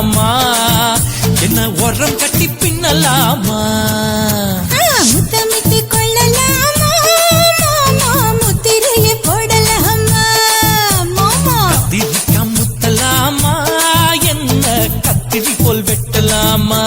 பின்னலாமா என்ன உரம் கட்டி பின்னலாமா முத்தமிட்டு கொள்ளலாமா மாமா முத்திரையை போடலாமா மாமா கத்திரிக்கா முத்தலாமா என்ன கத்திரி போல் வெட்டலாமா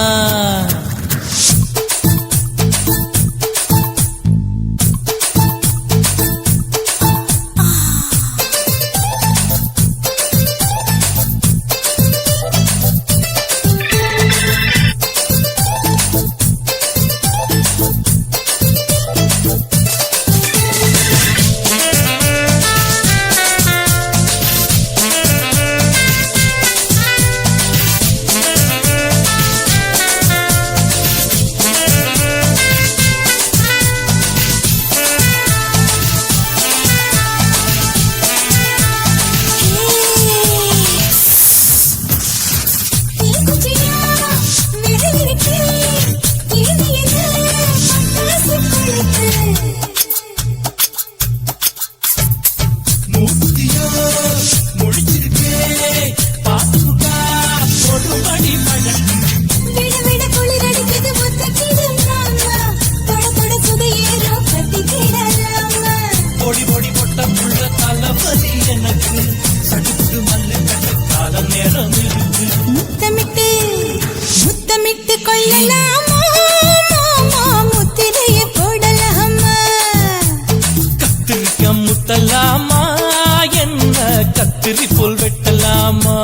முத்தமிட்டு கொள்ளலாமா மாமா முத்திரையை போடலாமா கத்திரிக்கா முத்தலாமா என்ன கத்திரி போல் வெட்டலாமா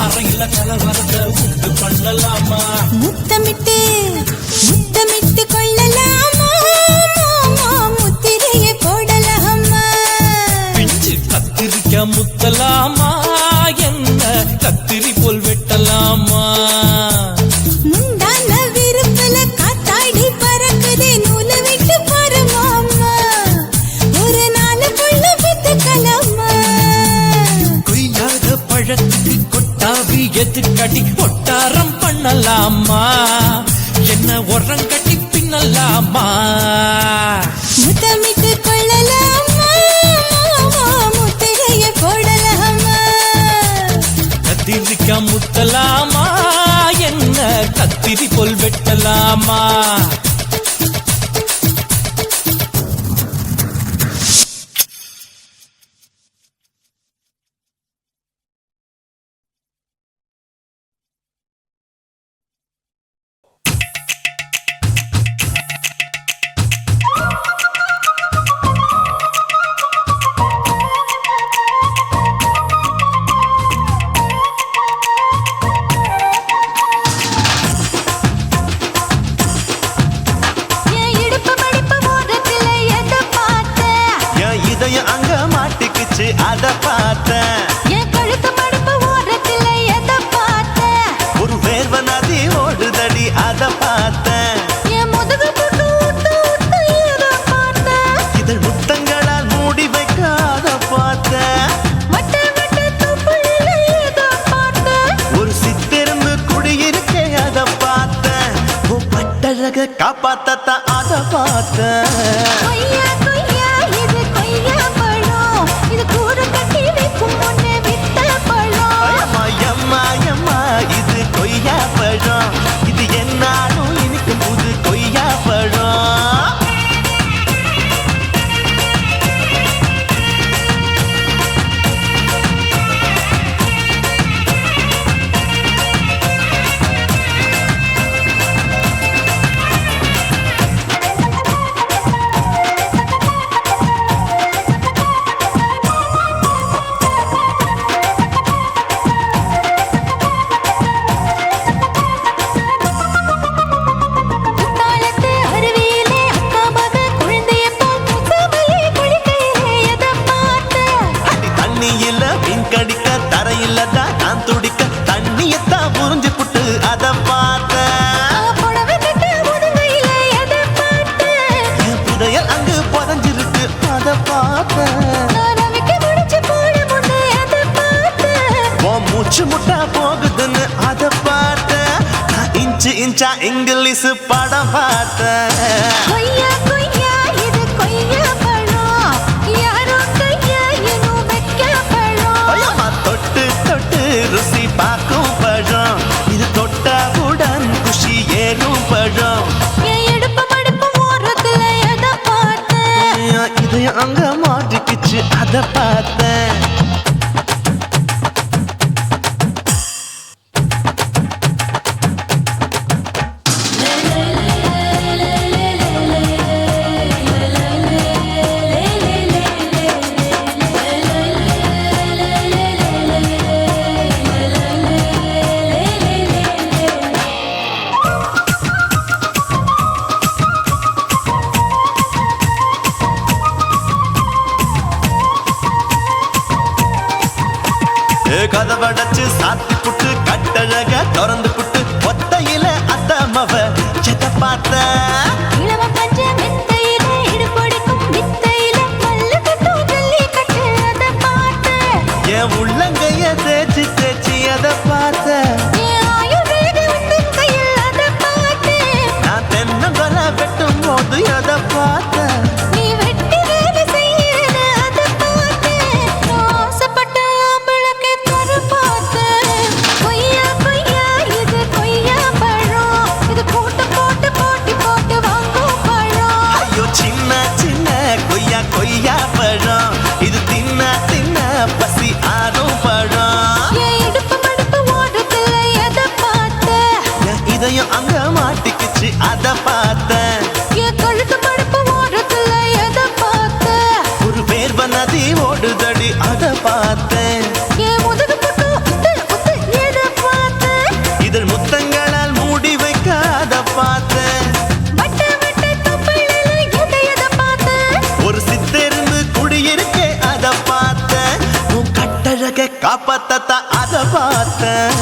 அறையில கலவரத்தை உண்டு பண்ணலாமா முத்தமிட்டு முத்தமிட்டு கொள்ளலாமா மாமா முத்திரையை போடலாமா பிஞ்சு கத்திரிக்கா முத்தலாமா என்ன கத்திரி போல் வெட்டலாமா முந்தான விருப்பல காத்தாடி பறக்குதே நூல விட்டு பாரு மாமா ஒரு நாள் புள்ள வித்துக்கலாமா கொய்யாத பழத்துக்கு கொட்டாவி எதுக்கடி ஒட்டாரம் பண்ணலாமா என்ன உரம் கட்டி பின்னலாமா முத்தமிட்டு கொள்ளலாமா மாமா முத்திரையை போடலாமா கத்திரிக்கா முத்தலாமா என்ன கத்திரி போல் வெட்டலாமா அத பார்த்தேன் என் கழுத்து மடிப்பு ஓரத்துல எதை பார்த்தேன் ஒரு வேர்வ நதி ஓடுதடி அத பார்த்தேன் என் முதுகு புட்டு விட்டு விட்டு எதை பார்த்தேன் இதழ் முத்தங்களால் மூடி வைக்க அத பார்த்தேன் வட்ட வட்ட தொப்புளில எதை பார்த்தேன் ஒரு சித்திருந்து குடியிருக்கே அத பார்த்தேன் உன் பட்டழக காப்பாத்தத்தான் அத பார்த்தேன் கொய்யா கொய்யா இது கொய்யா பழம் இது கூட கட்டி வைக்கும் முன்னே கடிக்க தரையில தான் நான் துடிக்க தண்ணியத்தான் புரிஞ்சு புட்டு அத பார்த்தேன் புடவை கட்ட முதுமையில எதை பார்த்தேன் என் புதையல் அங்கு புதஞ்சிருக்கு அத பார்த்தேன் நான் அவைக்கு முடிச்சு போட முன்னே எதை பார்த்தேன் உன் மூச்சு முட்டா போகுதுன்னு அத பார்த்தேன் நான் இன்ச்சு இன்ச்சா இங்கிலீஷ் படம் பார்த்தேன் கொய்யா கொய்யா இது கொய்யா பழம் யாரோ கையா இன்னும் வைக்க பழம் ஐயம்மா தொட்டு தொட்டு ருசி பார்க்கும் பழம் இது தொட்டாவுடன் குஷி ஏறும் பழம் என் இடுப்பு மடுப்பு ஓரத்துல எதை பார்த்தேன் என் இதயம் அங்க மாட்டிக்கிச்சு அத பார்த்தேன் கதவடைச்சு சாத்தி புட்டு கட்டழக திறந்து புட்டு ஒத்தையில அத்தமவ செத்த பார்த்த இளவ பஞ்ச மெத்தையில இடுபொடிக்கும் வித்தையில மல்லு கட்டும் ஜல்லி கட்டு அதை பார்த்தேன் என் உள்ளங்கைய தேய்ச்சி தேய்ச்சி அத பார்த்த என் ஆயுர்வேத உந்தன் கையில் அதை பார்த்தேன் நான் தென்னங்கொலை வெட்டும் போது அத பார்த்த நீ வெட்டி வேலை செய்யறது அதை பார்த்தேன் நான் ஆசைப்பட்ட ஆம்பளுக்கு தர பார்த்தேன் கொய்யா கொய்யா இது கொய்யா பழம் இது போட்டு போட்டு போட்டி போட்டு வாங்கும் பழம் ஐயோ சின்ன சின்ன கொய்யா கொய்யா பழம் இது தின்ன தின்ன பசி ஆறும் பழம் என் இடுப்பு மடுப்பு ஓடுதுல எதை பார்த்தேன் என் இதயம் அங்க மாட்டிக்கிச்சு அத பார்த்தேன் என் கழுத்து மடுப்பு ஓடுதுல எதை பார்த்தேன் ஒரு வேர்வ நதி ஓடுதடி அத பார்த்தேன் என் முதுகு புட்டு உத்து உத்து எதை பார்த்தேன் இதழ் முத்தங்களால் மூடி வைக்க அத பார்த்தேன் வட்ட வட்ட தொப்பையில எதை பார்த்தேன் ஒரு சித்தெருந்து குடியிருக்கே அத பார்த்தேன் உன் கட்டழக காப்பாத்தத்த அத பார்த்தேன்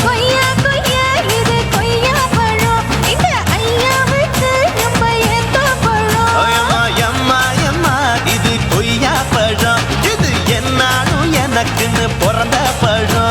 கொய்யா கொய்யா இது கொய்யா பழம் இந்த ஐயாவுக்கு நம்ம ஏத்த பழம் ஐயம்மா எம்மா எம்மா இது கொய்யா பழம் இது என்னாலும் எனக்குன்னு பிறந்த பழம்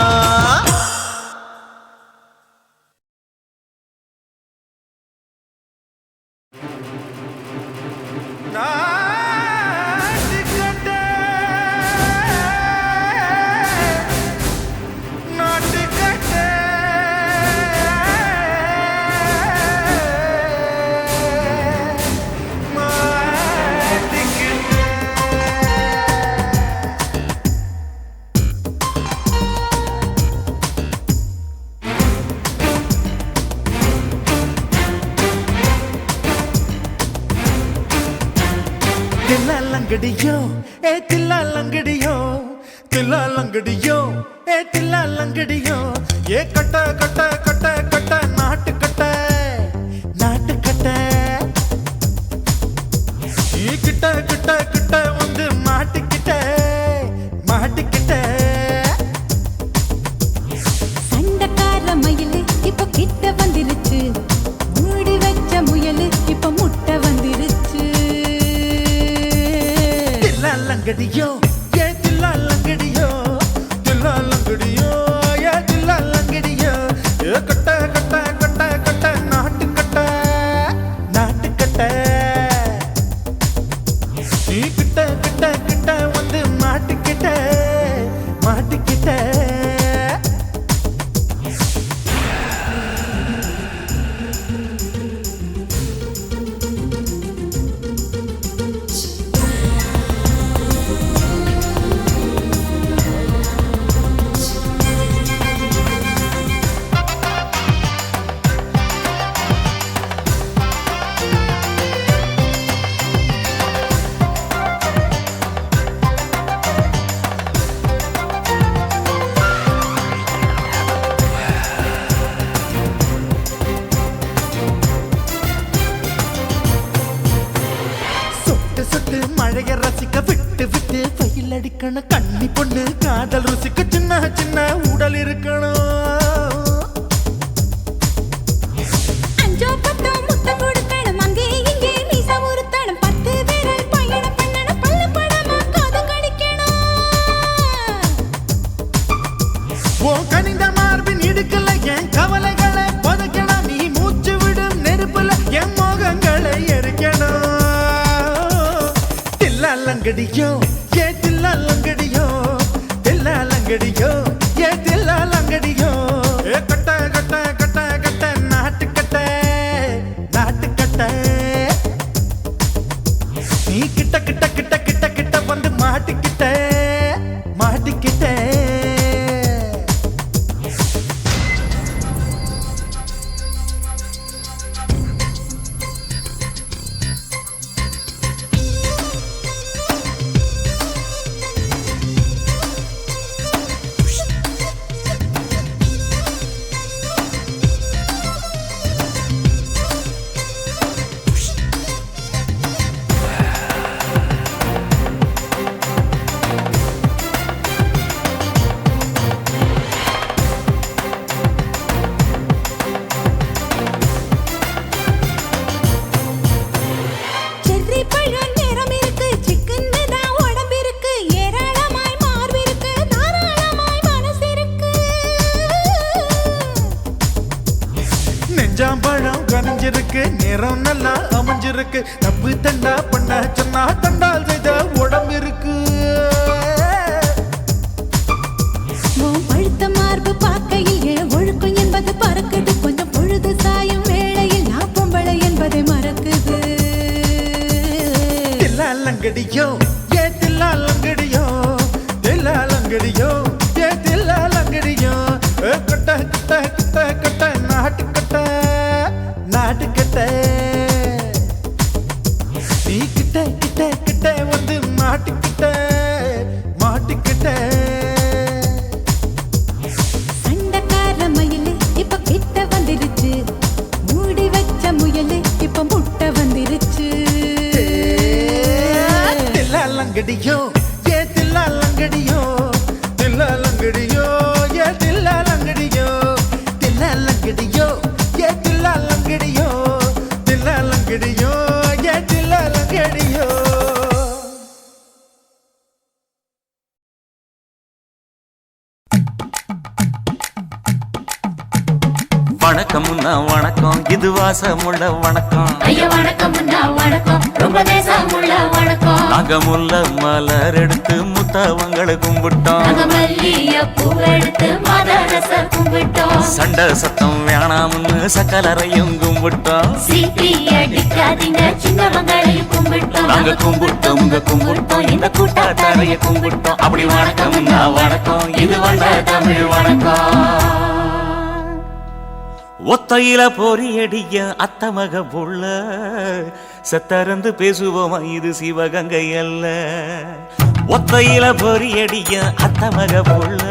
தில்லாலங்கடியோ ஏ தில்லாலங்கடியோ தில்லாலங்கடியோ ஏ தில்லாலங்கடியோ ஏ கட்ட கட்ட கட்ட கட்ட நாட்டு கட்ட நாட்டு கட்ட நீ கிட்ட கிட்ட கிட்ட வந்து மாட்டிக்கிட்ட மாட்டிக்கிட்ட சண்டக்கார மயிலு இப்ப கிட்ட வந்துருச்சு மூடி வச்ச முயலு இப்ப முட்டை வந்துருச்சு தில்லாலங்கடியோ ஏ தில்லாலங்கடியோ தில்லாலங்கடியோ ஏ தில்லாலங்கடியோ ஏ கட்ட கட்ட கட்ட கட்ட நாட்டு கட்ட நாட்டு கட்ட நீ கிட்ட கிட்ட கிட்ட வந்து மாட்டிக்கிட்ட மாட்டிக்கிட்ட வெயில் அடிக்கணும் கண்ணி பொண்ணு காதல் ருசிக்கு சின்ன சின்ன உடல் இருக்கணும் அஞ்சோ பத்தோ முத்தம் கொடுக்கணும் அங்கே இங்கே மீச உருத்தணும் 10 விரல் பயணம் பண்ணணும் பல்ல படமா காது கடிக்கணும் ஓ கனிந்த மார்பின் இடுக்கல என் கவலைகளை புதைக்கணும் நீ மூச்சு விடும் நெருப்புல என் மோகங்களை எரிக்கணும் தில்லாலங்கடியோ ஏ தில்லாலங்கடியோ தில்லாலங்கடியோ ஏ தில்லாலங்கடியோ ஏ கட்ட கட்ட கட்ட கட்ட நாட்டுக்கட்ட நாட்டுக்கட்ட நீ கிட்ட கிட்ட கிட்ட கிட்ட கிட்ட வந்து மாட்டிக்கிட்ட மாட்டிக்கிட்ட செர்ரி பழம் நிறம் இருக்கு சிக்கன்னு தான் உடம்பு இருக்கு ஏராளமாய் மார்பு இருக்கு தாராளமாய் மனசு இருக்கு நெஞ்சாம்பழம் கனிஞ்சிருக்கு நிறம் நல்லா அமைஞ்சிருக்கு தப்பு தண்டா பண்ண சொன்னா தண்டால் செய்த உடம்பு இருக்கு உன் பழுத்த மார்பு பார்க்கையில் என் ஒழுக்கம் என்பது பறக்குது கொஞ்சம் பொழுது சாயும் வேளையில் நான் பொம்பளை என்பதை மறக்குது தில்லாலங்கடியோ ஏ தில்லாலங்கடியோ தில்லாலங்கடியோ ஏ தில்லாலங்கடியோ கட்ட கட்ட கட்ட கட்ட நாட்டுக்கட்ட நாட்டுக்கட்ட நீ கிட்ட கிட்ட கிட்ட வந்து மாட்டிக்கிட்ட மாட்டிக்கிட்ட சண்டைக்கார மயிலு இப்ப கிட்ட வந்துருச்சு மூடி வச்ச முயலு இப்ப முட்டை வந்துருச்சு தில்லாலங்கடியோ ஏ தில்லாலங்கடியோ தில்லாலங்கடியோ ஏ தில்லாலங்கடியோ தில்லாலங்கடியோ ஏ தில்லாலங்கடியோ தில்லாலங்கடியோ ஏ தில்லாலங்கடியோ வணக்கம்னா வணக்கம் இது வாசமுள்ள வணக்கம் ஐயா வணக்கம் முன்னா வணக்கம் ரொம்ப தேசமுள்ள வணக்கம் நாங்க முல்ல மலர் எடுத்து முத்தவங்களை கும்பிட்டோம் நாங்க மல்லிய பூவெடுத்து மதரச கும்பிட்டோம் சண்டை சத்தம் வேணாம்னு சக்கலரையும் கும்பிட்டோம் சீட்டி அடிக்காதீங்க சின்னவங்களையும் கும்பிட்டோம் நாங்க கும்பிட்டோம் உங்க கும்பிட்டோம் இந்த கூட்டாத்தாரைய கும்பிட்டோம் அப்படி வணக்கம்னா வணக்கம் இது வந்த தமிழ் வணக்கம் ஒத்தையில பொறியடிய அத்தமக புள்ள செத்தறந்து பேசுவோமா இது சிவகங்கை அல்ல ஒத்தையில பொறியடிய அத்தமக புள்ள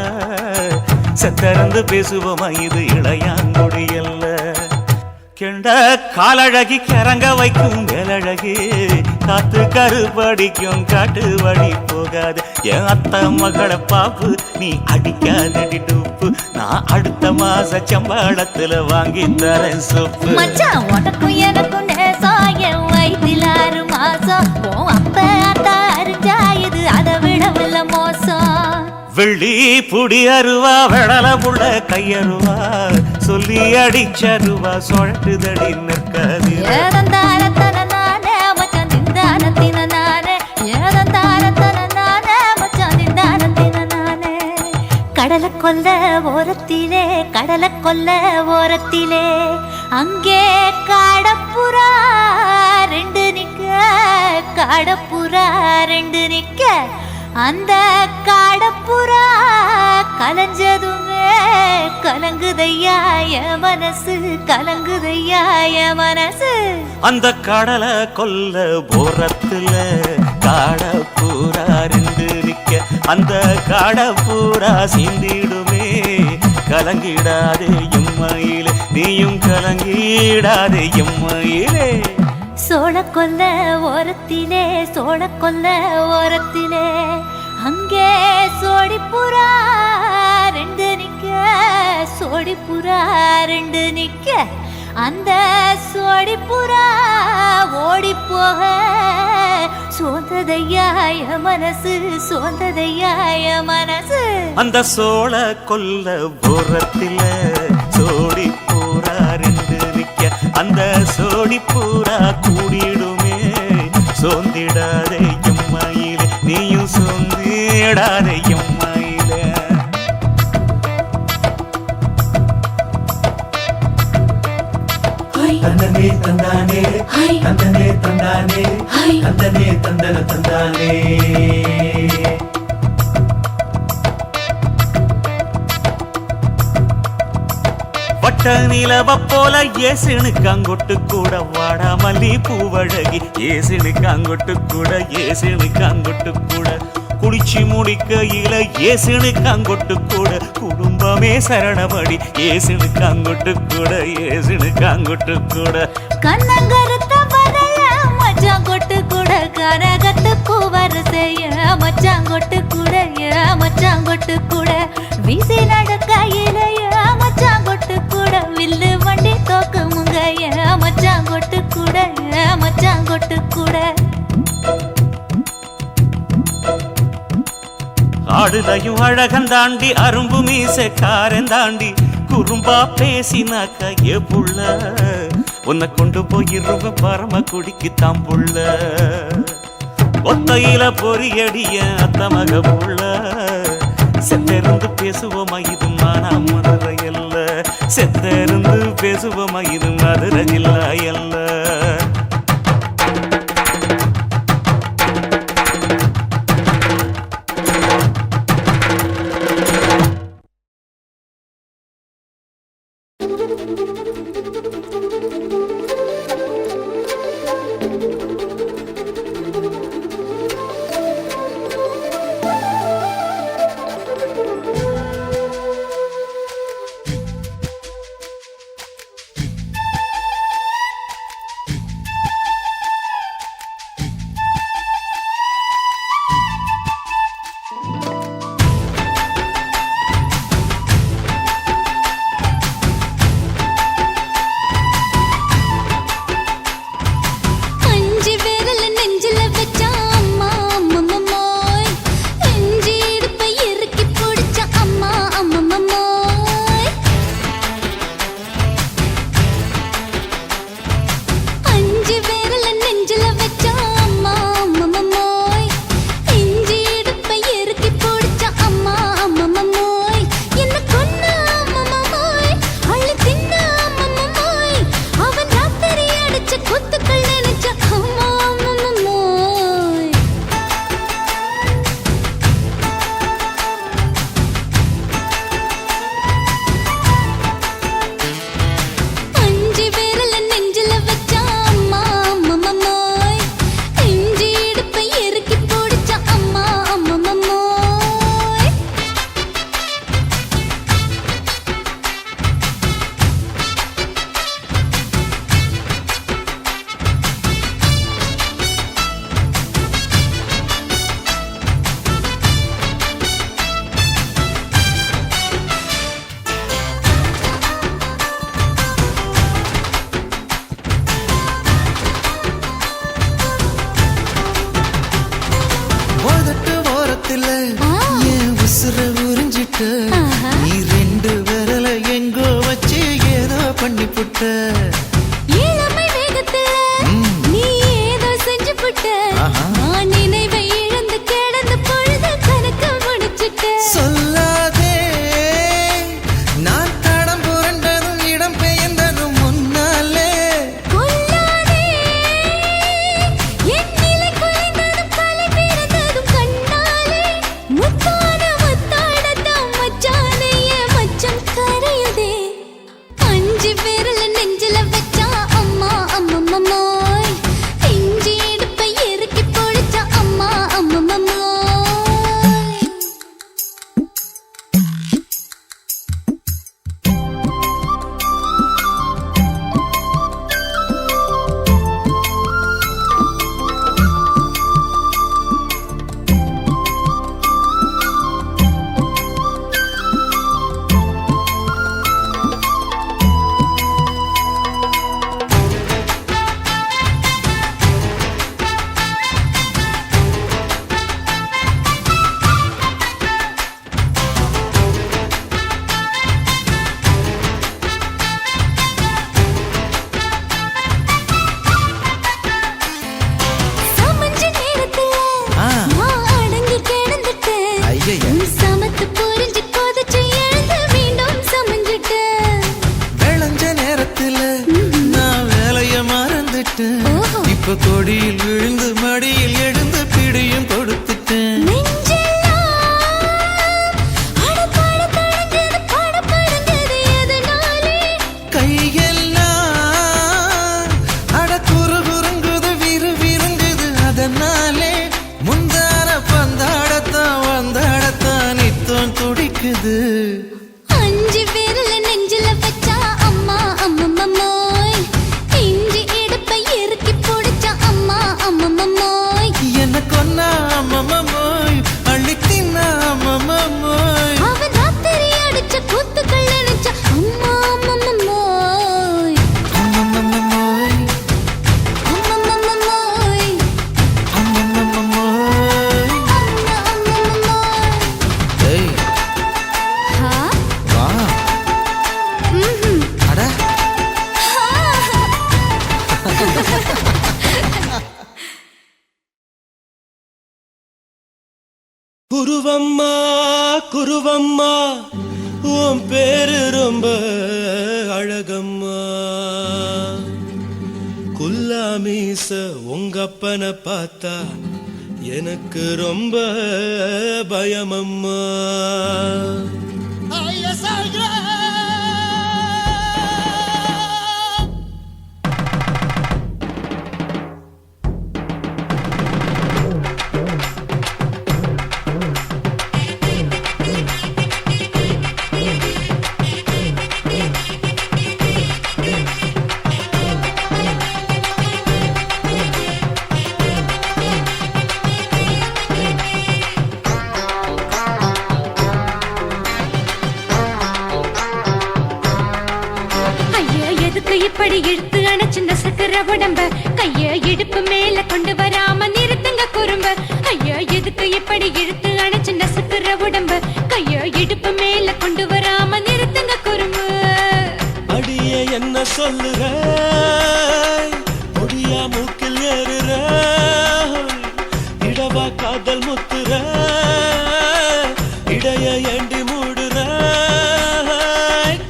செத்தறந்து பேசுவோமா இது இளையாங்குடி அல்ல கெண்ட காலழகி கிறங்க வைக்கும் வேலழகு காத்து கருப்படிக்கும் காட்டு வழி போகாது என் அத்த மகளை பாப்பு நீ அடிக்காதடி டூப்பு நான் அடுத்த மாச சம்பளத்துல வாங்கி தரேன் சொப்பு மச்சான் உனக்கும் எனக்கும் நேசம் என் வயிற்றில் 6 மாசம் உன் அப்ப அத்தா அரிஞ்சா இது அதை விடவில்லை மோசம் வெள்ளி புடி அருவா வெடல புள்ள கையருவா சொல்லி அடிச்சருவா சொழட்டுதடி நிற்காது ஏதந்தாரத்தன நானே மச்சான் திண்டானத்தின நானே ஏதந்தாரத்தன நானே மச்சான் திண்டானத்தின நானே கடலை கொல்ல ஓரத்திலே கடலை கொல்ல ஓரத்திலே அங்கே காடப்புறா 2 நிக்க காடப்புறா 2 நிக்க அந்த காடப்புறா கலஞ்சதுமே கலங்குதையா என் மனசு கலங்குதையா என் மனசு அந்த கடலை கொல்ல போரத்துல காடப்பூரா 2 நிக்க அந்த காடப்பூரா சிந்திடுமே கலங்கிடாதே எம்மையிலே நீயும் கலங்கிடாதே எம்மையிலே சோழ கொல்ல ஓரத்திலே சோழ கொல்ல ஓரத்திலே புறா ரெண்டு நிக்க அந்த சோடி புறா ஓடி போக சோந்ததையாய மனசு சோந்ததையாய மனசு அந்த சோழ கொல்ல ஓரத்தில சோடி பூரா ரெண்டு நிக்க அந்த சோடி பூரா கூடிடுமே சோந்திடாதே எம்மாயிலே நீயும் சோந்திடாதே எம்மாயிலே தந்தனே தந்தானே தந்தனே தந்தானே தந்தனே தந்தன தந்தானே வட்ட நிலவ போல ஏசுனுக்காங்கொட்டு கூட வாடா மல்லி பூவழகி ஏசுனுக்காங்கொட்டு கூட ஏசுனுக்காங்கொட்டு கூட குளிச்சு முடிக்கையில ஏசுனுக்காங்கொட்டு கூட குடும்பமே சரணபடி ஏசுனுக்காங்கொட்டு கூட ஏசுனுக்காங்கொட்டு கூட கண்ணங்கருத்த வரைய மச்சாங்கொட்டு கூட கரகத்து பூவரசைய மச்சாங்கொட்டு கூட மச்சாங்கொட்டு கூட வீசி நடக்கையில மச்சாங்கொட்டு கூட வில்லு வண்டி தோக்கு முங்கைய மச்சாங்கொட்டு கூட மச்சாங்கொட்டு கூட ஆடுதையும் அழகந்தாண்டி அரும்பு மீசக்காரன் தாண்டி குறும்பா பேசினாக்க ஏ புள்ள உன்னை கொண்டு போயிருவ பரம குடிக்கு தாம்புள்ள ஒத்தையில பொறியடிய அத்த மக புள்ள செத்திருந்து பேசுவோமா இது மானா மதுரை அல்ல செத்திருந்து பேசுவோமா இது மதுரை ஜில்லா அல்ல நீ ரெண்டு விரல எங்கோ வச்சு ஏதோ பண்ணி புட்ட இளமை வேகத்துல நீ ஏதோ செஞ்சு புட்ட நான் நினைவை இழந்து கிடந்து பொழுது கணக்கு முடிச்சிட்ட சொல்லாதே நான் தடம் புரண்டதும் இடம் பெயர்ந்ததும் முன்னாலே கொல்லாதே என் நிலை குலைந்ததும் தலை பிறந்ததும் கண்ணாலே முத்தான முத்தாடத்தான் மச்சானைய மச்சம் கரையுதே அஞ்சு விரல நெஞ்சில சமத்து புரிஞ்சு கொதிச்சு எழுந்து மீண்டும் சமைஞ்சிட்டு விளைஞ்ச நேரத்துல நான் வேலைய மறந்துட்டேன். இப்ப கொடியில் விழுந்து மடியில் எழுந்து பிடியும் கொடுத்துட்டேன். கையெல்லாம் அட குறுகுறுங்குது விறுவிறுங்குது அதனாலே முந்தார பந்தாடத்தான் வந்தாடத்தான் நித்தம் துடிக்குது. அஞ்சு விரல நெஞ்சில வச்சா அம்மா அம்மம்மோய் இஞ்சி இடுப்பை இறுக்கி பிடிச்சா அம்மா அம்மம்மோய் என்ன கொன்னா அம்மம்மோய் அள்ளி தின்னா அம்மம்மோய் அவன் ராத்திரி அடிச்ச கூத்துக்கள் நினைச்சா அம்மா அம்மம்மோய் அம்மம்மோய் அம்மம்மோய் அம்மம்மோய். அம்மம்மோய் ஏய் ஹா வா ம்ஹும் அட குருவம்மா குருவம்மா உன் பேரு ரொம்ப அழகம்மா. குல்லாமீச உங்க அப்பனை பார்த்தா எனக்கு ரொம்ப பயமம்மா. ஐயா எதுக்கு இப்படி இழுத்து அணைச்சு நசுக்கிற உடம்ப கைய இடுப்பு மேல கொண்டு வராம நிறுத்துங்க குறும்ப. ஐயா எதுக்கு இப்படி இழுத்து அணைச்சு நசுக்கிற உடம்ப கைய இடுப்பு மேல கொண்டு வராம நிறுத்துங்க குறும்பு. அடியே என்ன சொல்லுற ஒடியா மூக்கில் ஏறுற இடவா காதல் முத்துற இடைய ஏண்டி மூடுற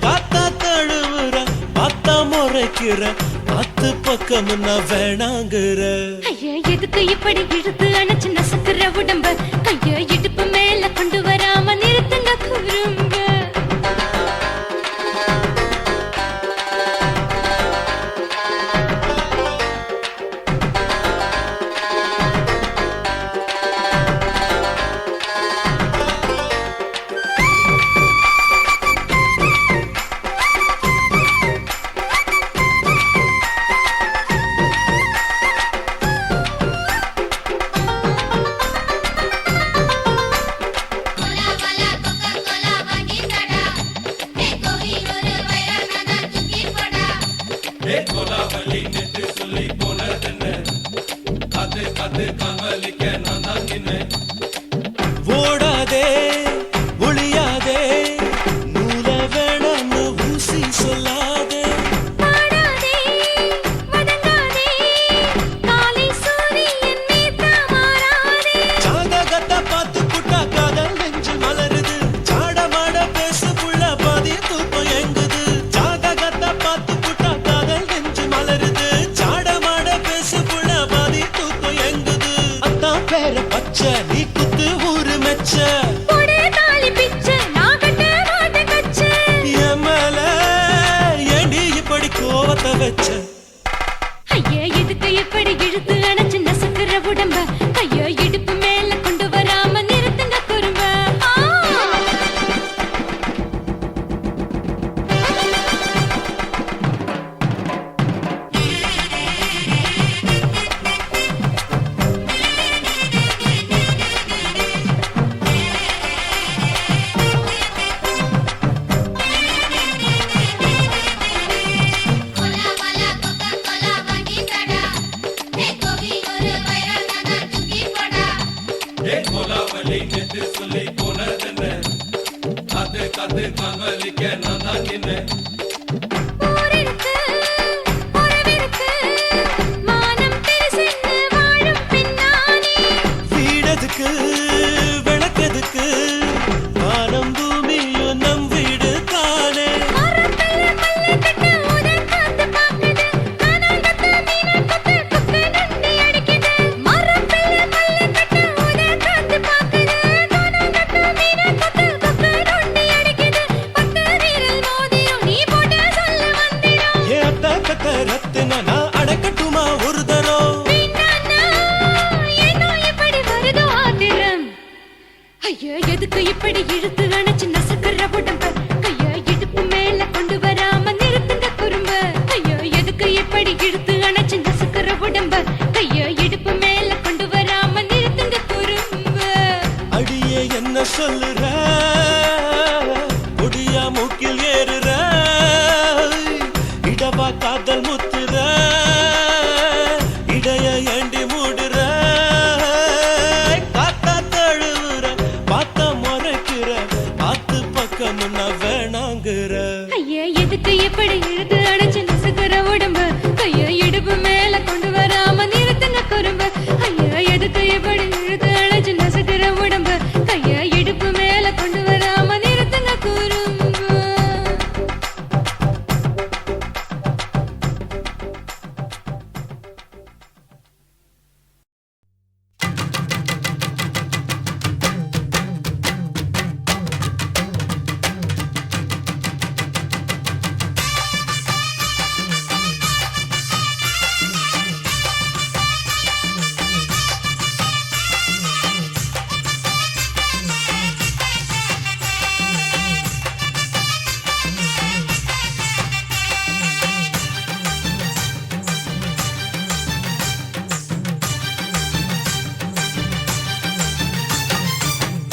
காத்தா தழுவுற பார்த்தா முறைக்கிற பத்து பக்கம் நான் வேணாங்குற. ஐயா எதுக்கு இப்படி இழுத்து அணைச்சு நசுக்கிற உடம்ப கைய இடுப்பு மேல கொண்டு வராம நிறுத்துங்க குறும்ப. ஓடாதே ஒளியாதே நூல வேணான்னு ஊசி சொல்லாதே. பாடாதே வதங்காதே காலை சூரியன் மீதா மாறாதே. ஜாதகத்தை பார்த்து புட்டா காதல் நெஞ்சு மலருது சாடமாட பேசு புள்ள பாதி தூக்கம் எங்குது. ஜாதகத்தை பார்த்து புட்டா காதல் நெஞ்சு மலருது சாடமாட பேசு புள்ள பாதி தூக்கம் எங்குது. அத்தான் பேர பச்சை நீ குத்து ஊரு மெச்ச போடே தாலி பிச்சை நான் கட்ட மாட்ட கச்சை. என் மேல ஏண்டி இப்படி கோவத்தை வச்ச. ஐயா எதுக்கு இப்படி இழுத்து அணைச்சு நசுக்கிற உடம்ப கைய இடுப்பு மேல கொண்டு வராம நிறுத்துங்க குறும்ப. ஊரிருக்கு, உறவிருக்கு, மானம் பெருசென்று வாழும் பின்னானே. வீடதுக்கு விளக்கதுக்கு ஐயா எதுக்கு இப்படி இழுத்து அணைச்சு நசுக்கிற உடம்ப கையா இடுப்பு மேல கொண்டு வராம நிறுத்துங்க குறும்ப ஐயா எதுக்கு இப்படி இழுத்து அணைச்சு நசுக்கிற உடம்ப கையா இடுப்பு மேல கொண்டு வராம நிறுத்துங்க குறும்ப அடியே என்ன சொல்லுற முடியா மூக்கில் ஏறுற இடவா காதல் முத்துற இடைய ஏண்டி மூடுற காத்தா தழுவுற பார்த்த முறைக்கிற பார்த்து பக்கம் நான் வேணாங்குற ஐயா எதுக்கு இப்படி இழுத்து அணைச்சு நசுக்கிற உடம்ப கையா இடுப்பு மேல கொண்டு வராம நிறுத்துங்க குறும்ப ஐயா எதுக்கு இப்படி இழுத்து அணைச்சு நசுக்கிற உடம்ப கையா இடுப்பு மேல கொண்டு வராம நிறுத்துங்க குறும்ப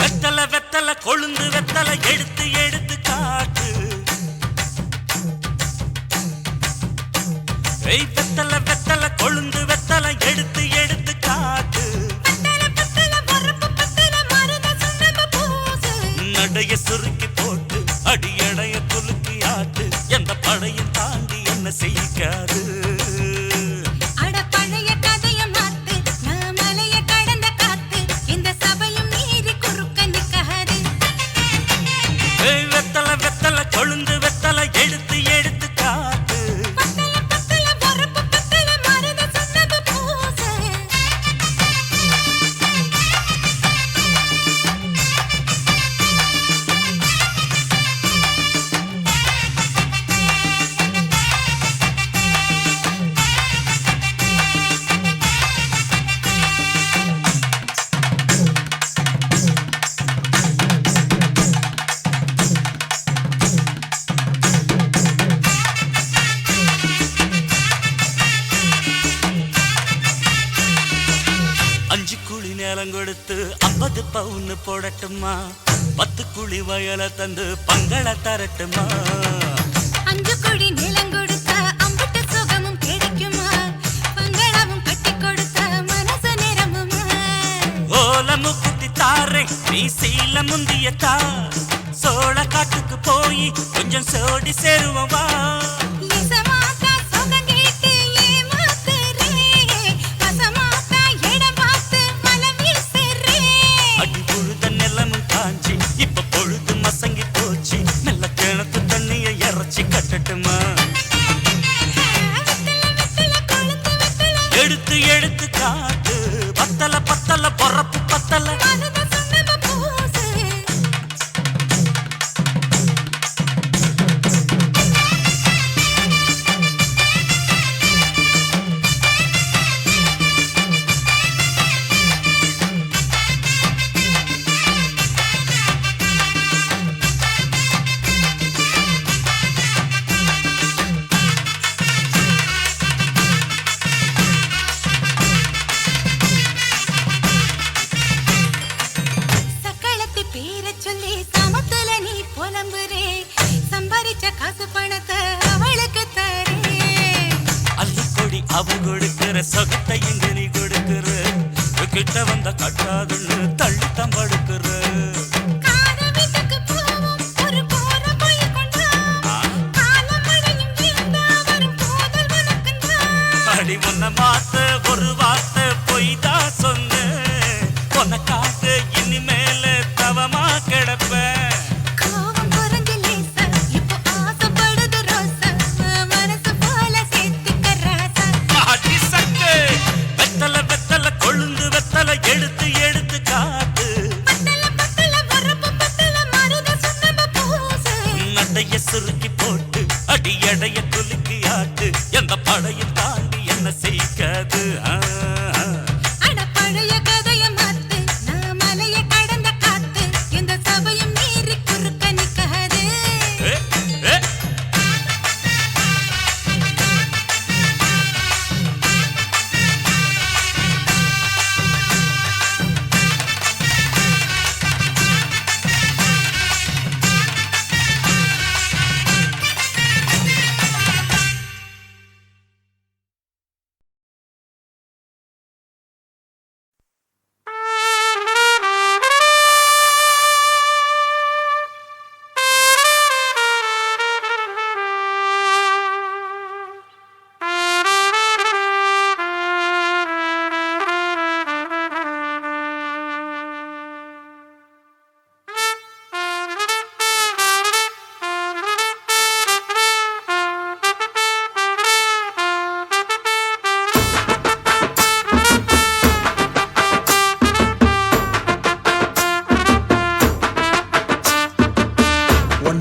வெத்தல வெத்தல கொழுந்து வெத்தல எடுத்து எடுத்து காட்டு ஏய் வெத்தல வெத்தல கொழுந்து வெத்தல எடுத்து எடுத்து காட்டு நடைய சுருக்கி போட்டு அடியடைய குலுக்கி ஆட்டு எந்த படையும் தாண்டி என்ன செய்யாது அட பழைய கதைய மாத்து நான் மலைய கடந்த காத்து இந்த சபையும் மீறி குறுக்க நிக்காது ஏய் வெத்தல வெத்தல கொழுந்து வெத்தல எடுத்து எடுத்து காட்டு பத்தல பத்தல பொறுப்பு பத்தல மருத சொன்னது பூசு அஞ்சு குழி நேரம் கொடுத்து 50 பவுன் போடட்டுமா 10 குழி வயல தந்து பங்கள தரட்டுமா அஞ்சு கோடி நிலம் கொடுத்தா அம்புட்டு சுகமும் கிடைக்குமா பங்களாவும் கட்டி கொடுத்தா மனசு நிரம்புமா ஓல முக்குத்தி தாரே நீ சீல முந்தியத்தா சோழ காட்டுக்கு போய் கொஞ்சம் சோடி சேருவா இசமாத்தா சுகம் கேட்டு ஏமாத்துறே வசமாத்தா இடம் பார்த்து மலம் வீசுறே அடி பொழுத நிலமும் காஞ்சி இப்ப பொழுது மசங்கி போச்சு மெல்ல கிணத்து தண்ணிய இறச்சி கட்டட்டுமா எடுத்து எடுத்து காட்டு பத்தல பத்தல பொறப்பு பத்தல மனத சொன்னது பூசு சக்களத்தி பேர சொல்லி சமத்துல நீ புலம்புறே சம்பாரிச்ச காசு பணத்தை அவளுக்கு தரே அள்ளிக்கொடி அவ கொடுக்கிற சொகத்தை இங்க நீ கொடுக்கிற கிட்ட வந்த கட்டாதுன்னு தள்ளி தம்படுக்கிற காத வீட்டுக்கு போவோம் ஒரு போற போய் கொண்டா காலம் மழையும் வீழ்ந்தா வரும் போதல் உனக்குந்தா அடி உன்ன மாத்த ஒரு வார்த்தை பொய்தா சொன்ன உனக்காக இனிமேல தவமா கிடப்பேன் கோவம் குறைஞ்சு லேசா இப்போ ஆசைப்படுது ரோசா மனசு போல சேர்த்துக்க ராசா அடி சக்கு வெத்தல வெத்தல கொழுந்து வெத்தல எடுத்து எடுத்து காட்டு பத்தல பத்தல பொறுப்பு பத்தல மருத சொன்னது பூசு நடைய சுருக்கி போட்டு அடி எடைய குலுக்கி ஆட்டு எந்த படையும் தாண்டி என்ன செய்யாது அட பழைய கதைய மாத்து நான் மலைய கடந்த காத்து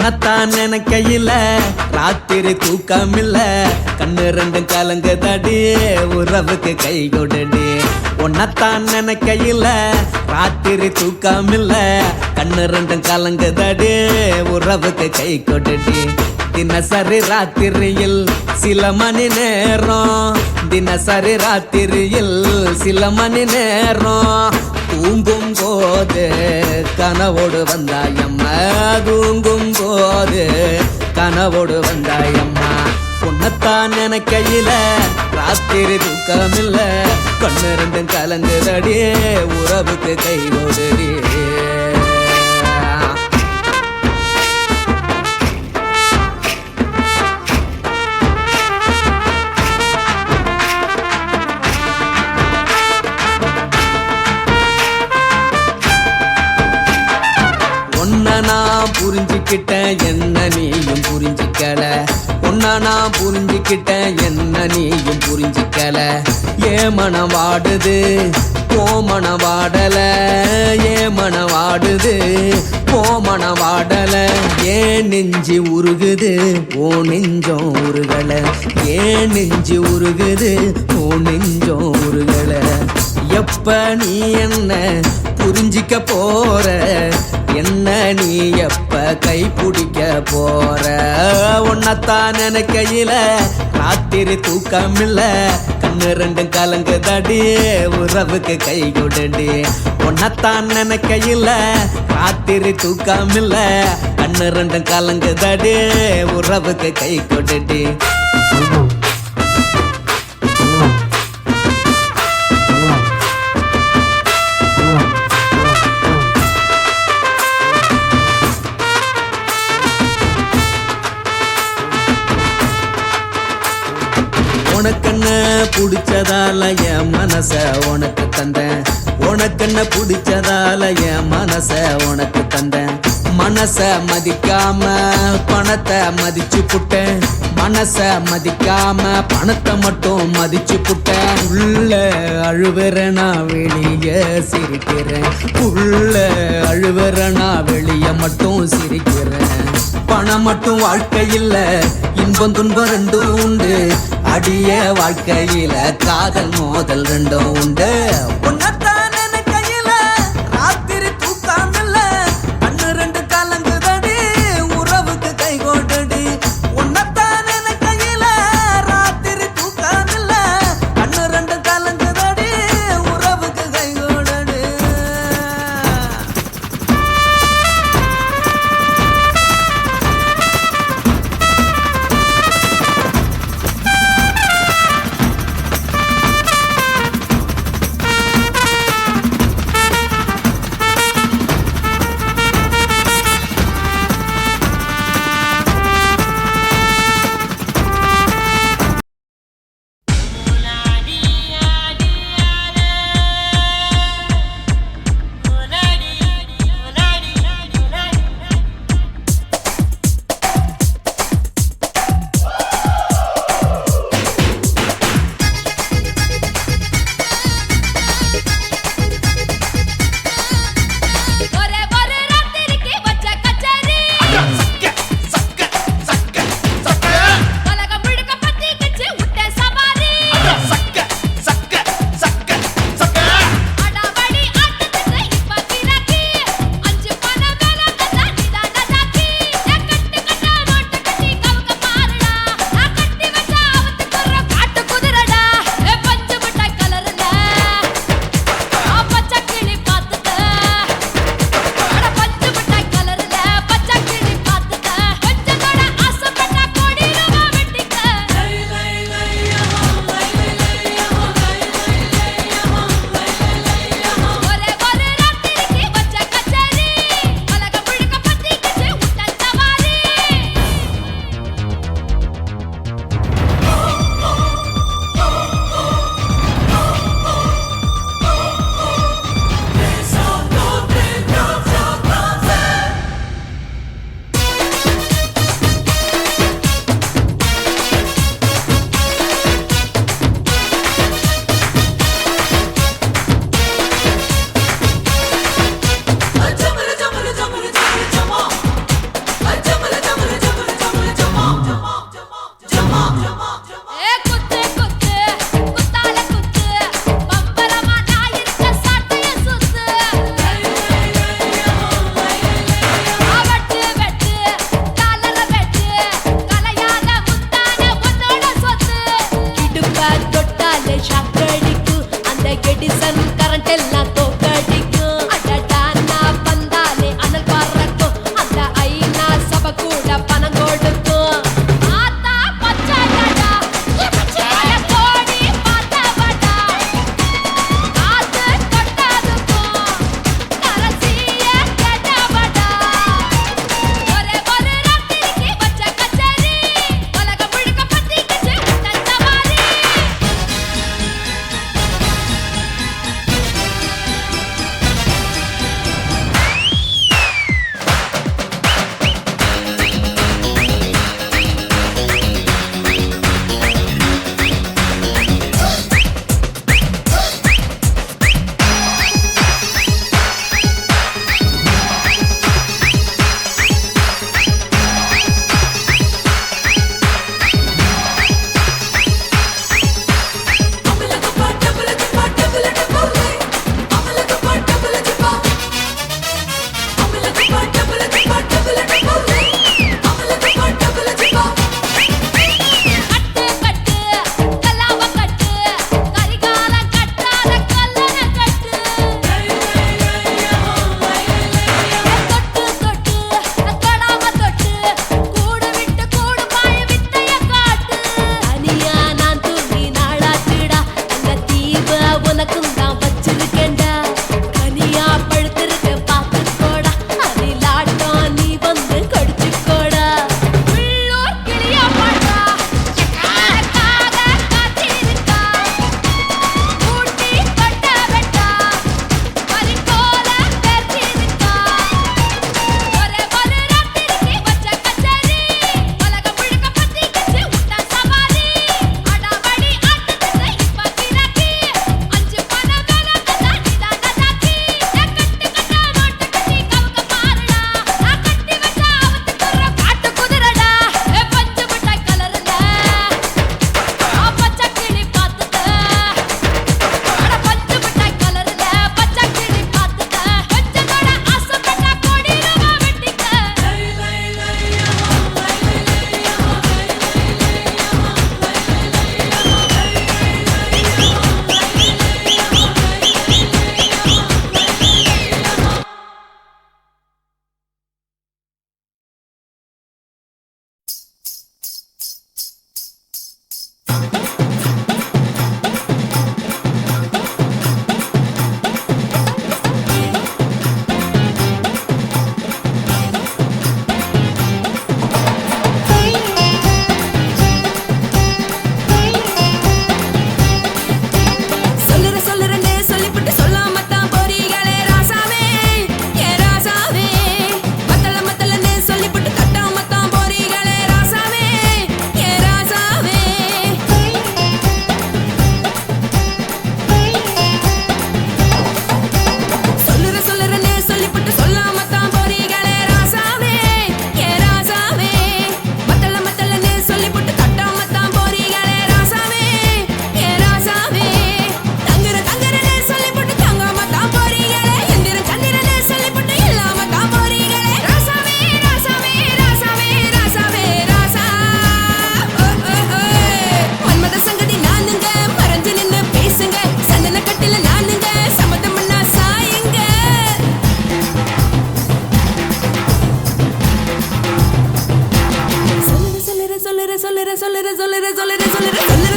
உன்னத்தான் நினைக்கையில ராத்திரி தூக்கமில்ல கண்ணு ரெண்டும் கலங்குதடி உறவுக்கு கை கொடுடி உன்னத்தான் நினைக்கையில ராத்திரி தூக்கமில்ல கண்ணு ரெண்டும் கலங்குதடி உறவுக்கு கை கொடுடி தினசரி ராத்திரியில் சில மணி நேரம் தினசரி ராத்திரியில் சில மணி நேரம் தூங்கும் போது கனவோடு வந்தாயம்மா தூங்கும் போது கனவோடு வந்தாயம்மா உன்னத்தான் நினைக்கையில ராத்திரி தூக்கமில்ல கண்ணு ரெண்டும் கலங்குதடி உறவுக்கு கை ஓடுடி நான் புரிஞ்சுக்கிட்டேன் என்ன நீயும் புரிஞ்சிக்கல உன்ன நான் புரிஞ்சுக்கிட்டேன் என்ன நீயும் புரிஞ்சிக்கல ஏ மனம் வாடுது ஓ மனம் வாடல ஏ மனம் வாடுது ஓ மனம் வாடல ஏன் நெஞ்சு உருகுது ஓ நெஞ்சம் உருகல ஏன் நெஞ்சு உருகுது ஓ நெஞ்சம் உருகல எப்ப நீ என்ன புரிஞ்சிக்க போற என்ன நீ எப்ப கை பிடிக்க போற உன்னத்தான் நினைக்கையில ராத்திரி தூக்கமில்ல கண்ணு ரெண்டும் கலங்குதடி உறவுக்கு கை கொடுடி உன்னத்தான் நினைக்கையில ராத்திரி தூக்கமில்ல கண்ணு ரெண்டும் கலங்குதடி உறவுக்கு கை கொடுடி உனக்கென்ன பிடிச்சதால என் மனச உனக்கு தந்தேன் உனக்கென்ன பிடிச்சதால என் மனச உனக்கு தந்தேன் மனச மதிக்காம பணத்தை மதிச்சு புட்டேன் மனச மதிக்காம பணத்தை மட்டும் மதிச்சு புட்டேன் உள்ள அழுவுற நான் வெளிய சிரிக்கிறேன் உள்ள அழுவுற நான் வெளிய மட்டும் சிரிக்கிறேன் பணம் மட்டும் வாழ்க்கையில் இன்பம் துன்பம் ரெண்டும் உண்டு அடிய வாழ்க்கையில காதல் மோதல் ரெண்டும் உண்டு உன்னத்தான் நினைக்கையில ராத்திரி தூக்கமில்ல கண்ணு ரெண்டு கலங்குதடி உறவுக்கு கை கோடுடி உன்னத்தான் நினைக்கையில ராத்திரி தூக்கமில்ல கண்ணு ரெண்டு கலங்குதடி உறவுக்கு கை கோடுடி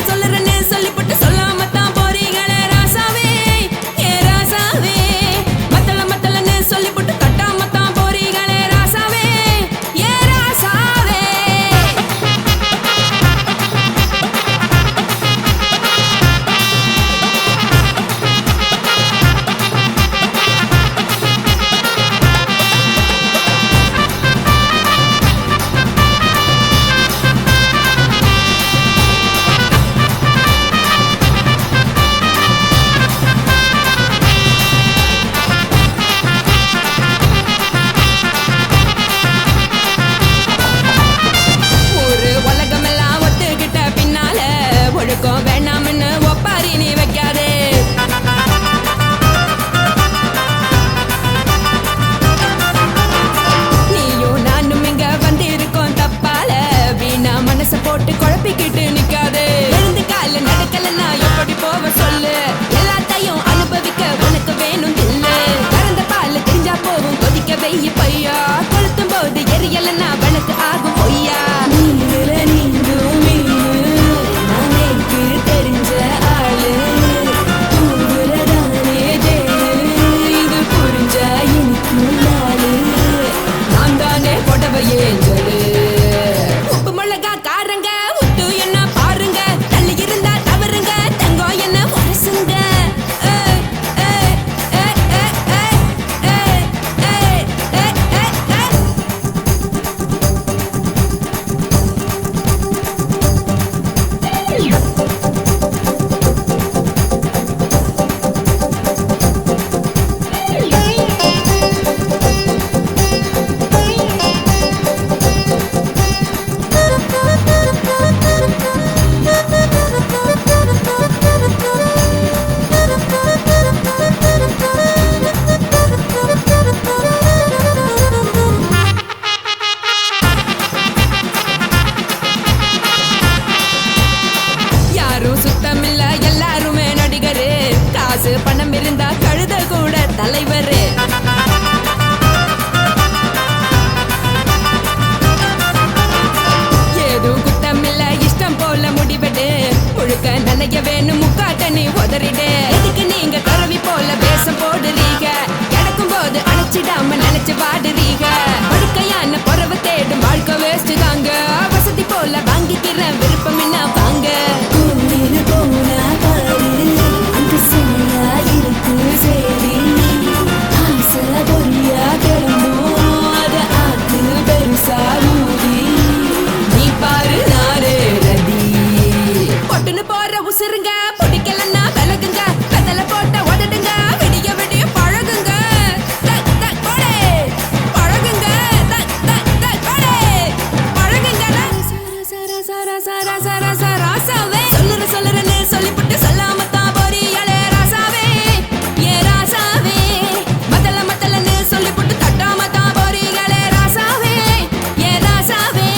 சொல்லுறேன்னு சொல்லிப்பட்டு சொல்லாம தான் போறீங்களே ராசாவே ஏ ராசாவே மத்தலன்னு சொல்லிப்பட்டு கட்டாம தான் போறீங்களே ராசாவே ஏ ராசாவே ஒரு உலகமெல்லாம் ஒத்துக்கிட்ட பின்னால ஒழுக்கம் வேணாம்னு ஒப்பாரி நீ வைக்காதே நீயும் நானும் இங்க வந்திருக்கோம் தப்பால வீணா மனச போட்டு குழப்பிக்கிட்டு நிக்காதே எழுந்து கால நடக்கலன்னா எப்படி போவ சொல்லு எல்லாத்தையும் அனுபவிக்க உனக்கு வேணும் தில்லு கறந்த பால் தெரிஞ்சா போகும் கொதிக்க வெய்ய பையா கொளுத்தும் போது எரியலன்னா வனக்கு ஆகும் பொய்யா நீங்கள நீங்கும் மீனு நாளைக்கு தெரிஞ்ச ஆளு தூங்குறதானே தேனு இது புரிஞ்சா எனக்கு நாளு நான் தானே புடவையே சொல்லு உப்பு மிளகா காரங்க உட்டு என்ன பாருங்க தள்ளி இருந்தா தவறுங்க தங்கம் என்ன உரசுங்க ஏய், ஏய், ஏய், ஏய், ஏய், ஏய், ஏய், ஏய், ஏய், ஏய். யாரும் சுத்தமில்ல எல்லாருமே நடிகரு காசு பணம் இருந்தா கழுத கூட தலைவரு ஏதும் குத்தமில்ல இஷ்டம் போல முடிவெடு முழுக்க நனைய வேணும் முக்காட்ட நீ உதறிடு எதுக்கு நீங்க துறவி போல வேஷம் போடுறீங்க கிடக்கும் போது அணைச்சிடாம நினைச்சு வாடுறீங்க படுக்கையான பொறவை தேடும் வாழ்க்கை வேஸ்ட் தாங்க வசதி போல வாங்கிக்கிற விருப்பம் என்ன வாங்க போனா பாரு அந்த சுமையா இருக்கு சரி ஆசை பொரியா கிளம்பும் அத ஆத்து பெருசா ஊதி நீ பாரு நாரே ரதி பொட்டுன்னு போற உசுருங்க பிடிக்கலன்னா விலகுங்க கதல போட்ட உதடுங்க விடிய விடிய பழகுங்க தக் தக் போடே பழகுங்க தக் தக் தக் போடே பழகுங்க சர சர சர சர சர ராசாவே சொல்லுறேன்னு சொல்லிப்பட்டு சொல்லாம தான் போறீங்களே ராசாவே ஏ ராசாவே மத்தலன்னு சொல்லிப்பட்டு தட்டாம தான் போறீங்களே ராசாவே ஏ ராசாவே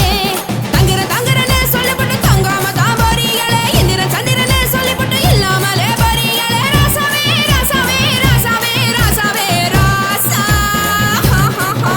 தங்குறேன்னு சொல்லிப்பட்டு தங்காம தான் போறீங்களே இந்திரன் சந்திரன்னு சொல்லிப்பட்டு இல்லாமலே போறீங்களே ராசாவே ராசாவே ராசாவே ராசாவே ராசா ஹா ஹா ஹா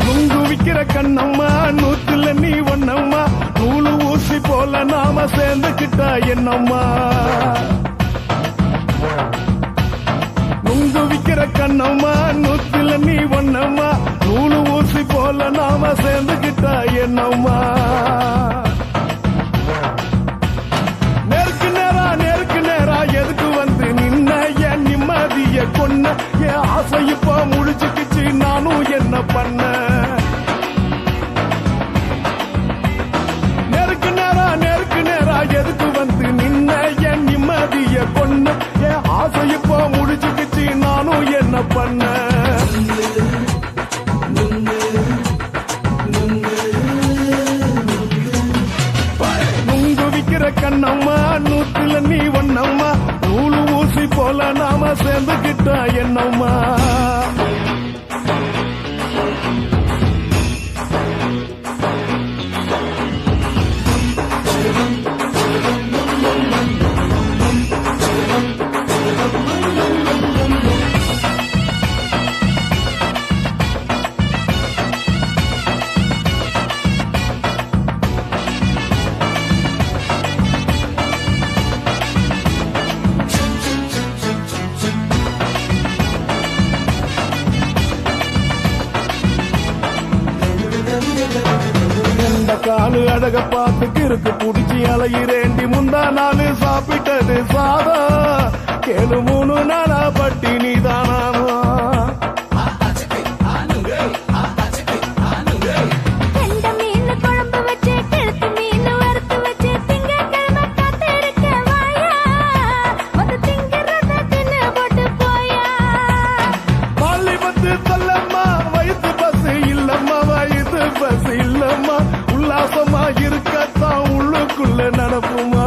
நுங்கு விக்கிற கண்ணம்மா நூத்துல நீ ஒன்னம்மா நூலு ஊசி போல நாம சேர்ந்துக்கிட்டா என்னம்மா நுங்கு விக்கிற கண்ணம்மா நூத்துல நீ ஒன்னம்மா நூலு ஊசி போல நாம சேர்ந்துக்கிட்டா என்னம்மா நேருக்கு நேரா எதுக்கு வந்து நின்ன என் நிம்மதிய கொன்ன என் ஆசை இப்போ முடிச்சுக்கிச்சு ஆசை இப்போ முடிச்சுக்கிச்சு நானும் என்ன பண்ண நுங்கு விக்கிற கண்ணம்மா நூத்துல நீ ஒண்ணம்மா நூலு ஊசி போல நாம சேர்ந்துகிட்டா என்னம்மா காலு அழக பார்த்துக்கு இருக்கு புடிச்சி அலையிறேண்டி முந்தா நாலு சாப்பிட்டது சாதா கேளு 3 நாளா பட்டினி தானாமா கெண்ட மீன் குழம்பு வச்சு கெளுத்து மீன் வறுத்து வச்சு திங்கட்கிழமை காத்திருக்க வாயா வந்து திங்கிறத தின்னு போட்டு போயா பள்ளி பத்து தள்ளம்மா வயிற்று பஸ் இல்லம்மா வயிற்று பஸ் இல்லம்மா உல்லாசமா இருக்கத்தான் உள்ளுக்குள்ள நடப்புமா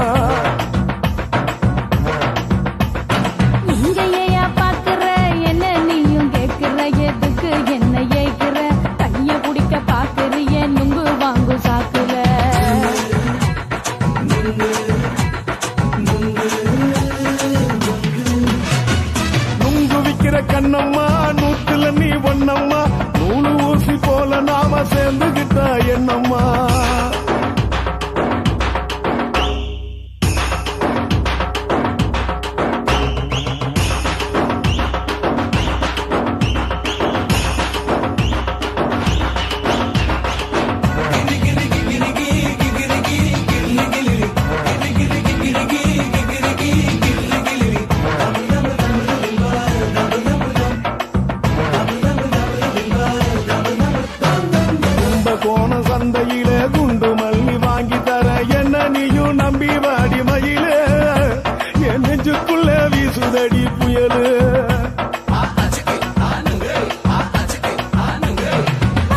இங்க ஏயா பாக்குற என்ன நீயும் கேக்குற எதுக்கு என்ன ஏக்குற கைய குடிக்க பாக்குறிய நுங்கு வாங்கு சாக்குற நுங்கு விக்கிற கண்ணம்மா நூத்துல நீ ஒண்ணம்மா நூலு ஊசி போல நாம சேர்ந்துகிட்டா என்னம்மா கோண சந்தையில குண்டு மல்லி வாங்கி தர என்ன நீயும் நம்பி வாடி மயில என் நெஞ்சுக்குள்ள வீசுதடி புயலு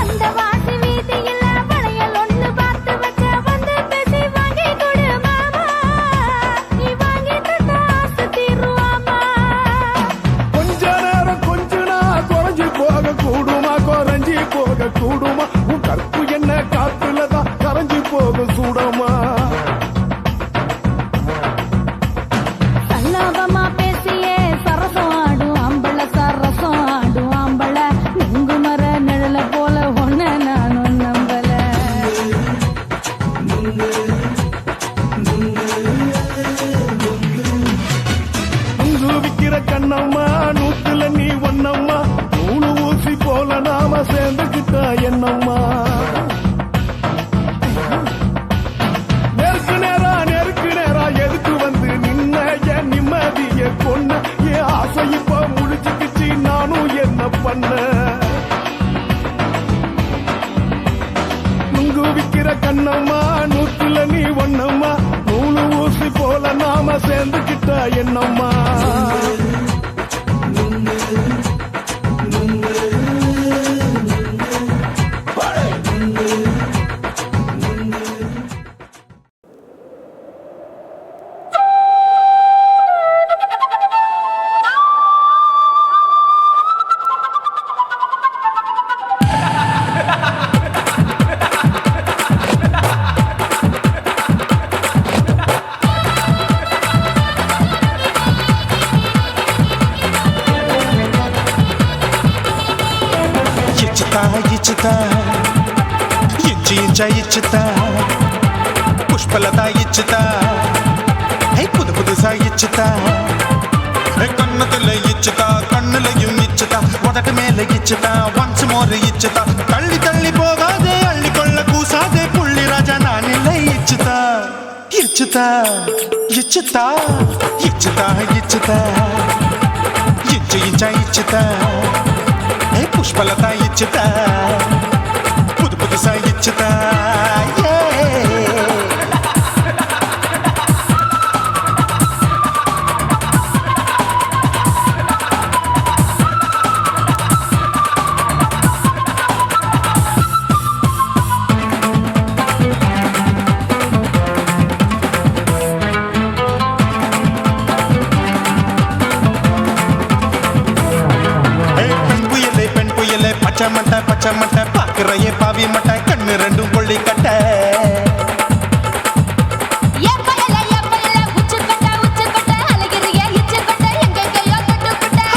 அந்த வாசி வீதியில வளையல் ஒண்ணு பார்த்து வச்ச வந்து பேசி வாங்கி கொடு மாமா நீ வாங்கி தந்த ஆசை தீருவாமா கொஞ்ச நேரம் கொஞ்சனா குறைஞ்சி போக கூடுமா குறைஞ்சி போக கூடுமா உன் கற்பு என்ன காத்துலதான் கரைஞ்சி போக சூடமா சல்லாபமா பேசியே சரசம் ஆடும் ஆம்பள சரசம் ஆடும் ஆம்பள நுங்கு மர நிழல போல ஒன்ன நானும் நம்பல நுங்கு விக்கிற கண்ணம்மா நூத்துல நீ ஒண்ணம்மா நூலு ஊசி போல நாம சேர்ந்துகிட்டா என்னம்மா நெருக்கு நேரா எதுக்கு வந்து நின்ன என் நிம்மதிய கொன்ன என் ஆசை இப்ப முடிச்சுக்கிச்சு நானும் என்ன பண்ண நுங்கு விக்கிற கண்ணம்மா நூத்துல நீ ஒண்ணம்மா நூலு ஊசி போல நாம சேர்ந்துகிட்டா என்னம்மா ఇచ్చుతా ఇంచి ఇంచా ఇచ్చుతా పుష్పలత ఇచ్చుతా புது புதுசா இச்சுதா கண்ணத்துல இச்சுதா கண்ணுலையும் இச்சுதா உதட்டு மேல இச்சுதா ஒன்ஸ் மோர் இச்சுதா தள்ளி தள்ளி போகாதே அள்ளி கொள்ள கூசாதே புள்ளி ராஜா நான் இல்லை இச்சுதா இச்சுதா இச்சுதா இச்சுதா இச்சுதா இச்சு இச்சா இச்சுதா புஷ்பலதா இச்சுதா புது புதுசா இச்சுதா பாவி மட்டை கண்ணு ரெண்டும் கொள்ளி கட்ட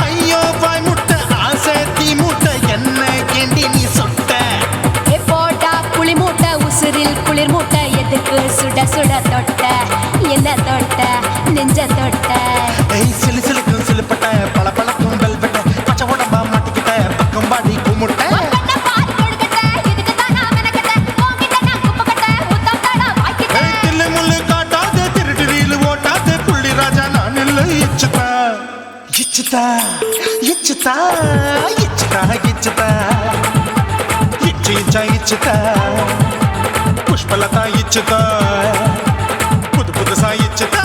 ஐயோ பாய் முட்டை ஆசை தீ முட்டை என்ன கேண்டி நீ சொட்ட புளி மூட்டை உசுரில் குளிர் மூட்டை எதுக்கு சுட சுட தொட்ட என்ன தொட்ட நெஞ்ச தொட்ட சிலு சிலுக்கும் சிலுப்பட்ட பல பழக்கும் வெல்வெட்ட பச்சை உடம்பா மாட்டிக்கிட்ட பக்கம் பாடி குமுட்ட தில்லு முள்ளு காட்டாத திருட்டு ரீலு ஓட்டாத புள்ளி ராஜா நான் இல்லை இச்சுதா இச்சுதா இச்சுதா இச்சுதா இச்சுதா இச்சு இச்சா இச்சுதா புஷ்பலதா இச்சுதா புது புதுசா இச்சுதா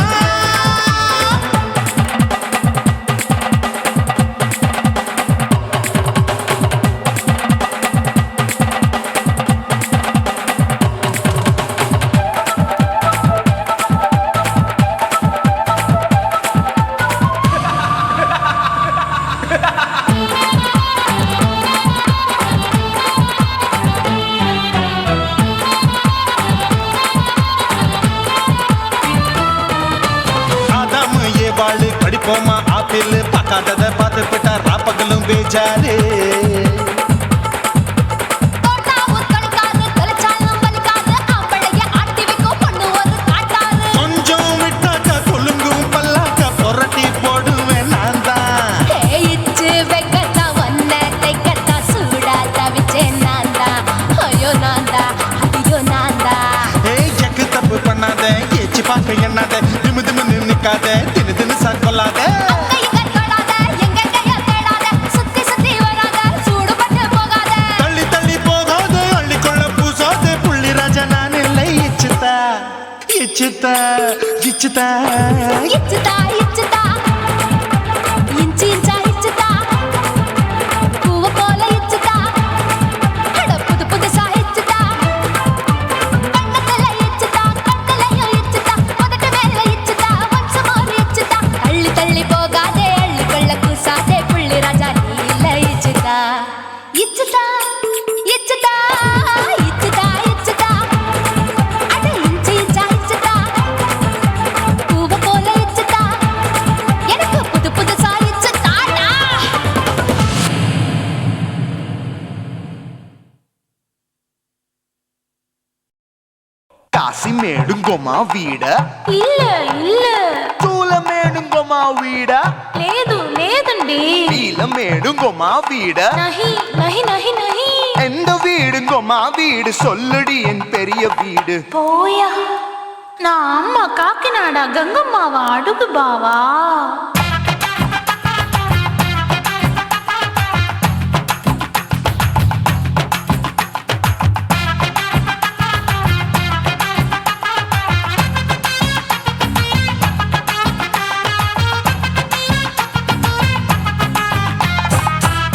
படிப்போமா ஆப்பிள் பார்க்காதத பார்த்து விட்டா ராப்பகலும் பேஜாரு கொஞ்சம் விட்டாக்க கொலுங்கும் பல்லாக்க புரட்டி போடுவேன் நான் தான் எக்கு தப்பு பண்ணாத ஏச்சி பார்க்க எண்ணாத திமு திமுன்னு நிக்காத தின்னு தின்னு சாக்கொள்ளாத தள்ளி தள்ளி போகாத அள்ளிக்கொள்ள பூசாத புள்ளி ராஜா நான் இல்லை இச்சுதா இச்சுதா இச்சுதா இச்சுதா இச்சுதா இஞ்சி இஞ்சா இச்சுதா பூவ போல இச்சுதா அட புது புதுசா இச்சுதா கண்ணத்துல இச்சுதா கட்டலையும் இச்சுதா முதட்டு மேல இச்சுதா வம்சமோர் இச்சுதா தள்ளி தள்ளி போகாதே அள்ளி கொள்ள கூசாதே புள்ளி ராஜா நீ இல்ல இச்சுதா இச்சுதா இச்சுதா இச்சுதா இச்சுதா அட இஞ்சி இஞ்சா இச்சுதா பூவ போல இச்சுதா எனக்கு புது புதுசா இச்சுதாடா కాసి మేడుంగోమా వీడ இல்ல இல்ல తూల మేడుంగోమా వీడ లేదు లేదండి వీల మేడుంగోమా వీడ நஹி நஹி நஹி நஹி எந்த வீடுங்கோமா வீடு சொல்லுடி என் பெரிய வீடு போயா நான் அம்மா காக்கிநாடா கங்கம்மாவா அடுகு பாவா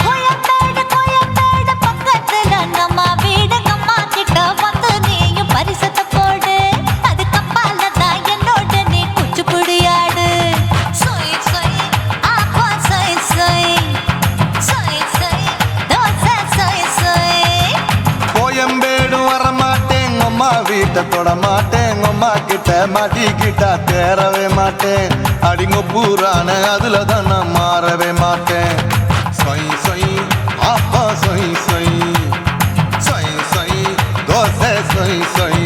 கோயம்பேடு பக்கத்துல நம்ம வீடு அம்மா கிட்ட வந்து நீயும் பரிசத்தை போடு அது கப்பால தான் என்னோட நீ குச்சிப்புடியாடு சொய் சொய் ஆப்பா சொய் சொய் சொய் சொய் தோசை சொய் சொய் கோயம்பேடு வரமாட்டேன் அம்மா வீட்டை தொட மாட்டேன் அம்மா கிட்ட மாட்டிக்கிட்டா தேரவே மாட்டேன் அடிங்க பூரான அதுல தான் நான் மாறவே மாட்டேன் சொய் சொய் ஆப்பா சொய் சொய் சொய் சொய் தோசை சொய் சொய்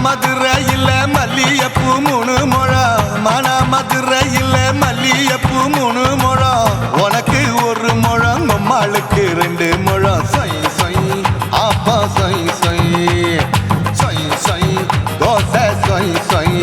மதுரையில் மல்லியப்பூ 3 முழம் மதுரையில் மல்லியப்பூ 3 முழம் உனக்கு 1 முழம் அம்மாளுக்கு 2 முழம் சொய் சொய் ஆப்பா சொய் சொய் சொய் சொய் தோசை சொய் சொய்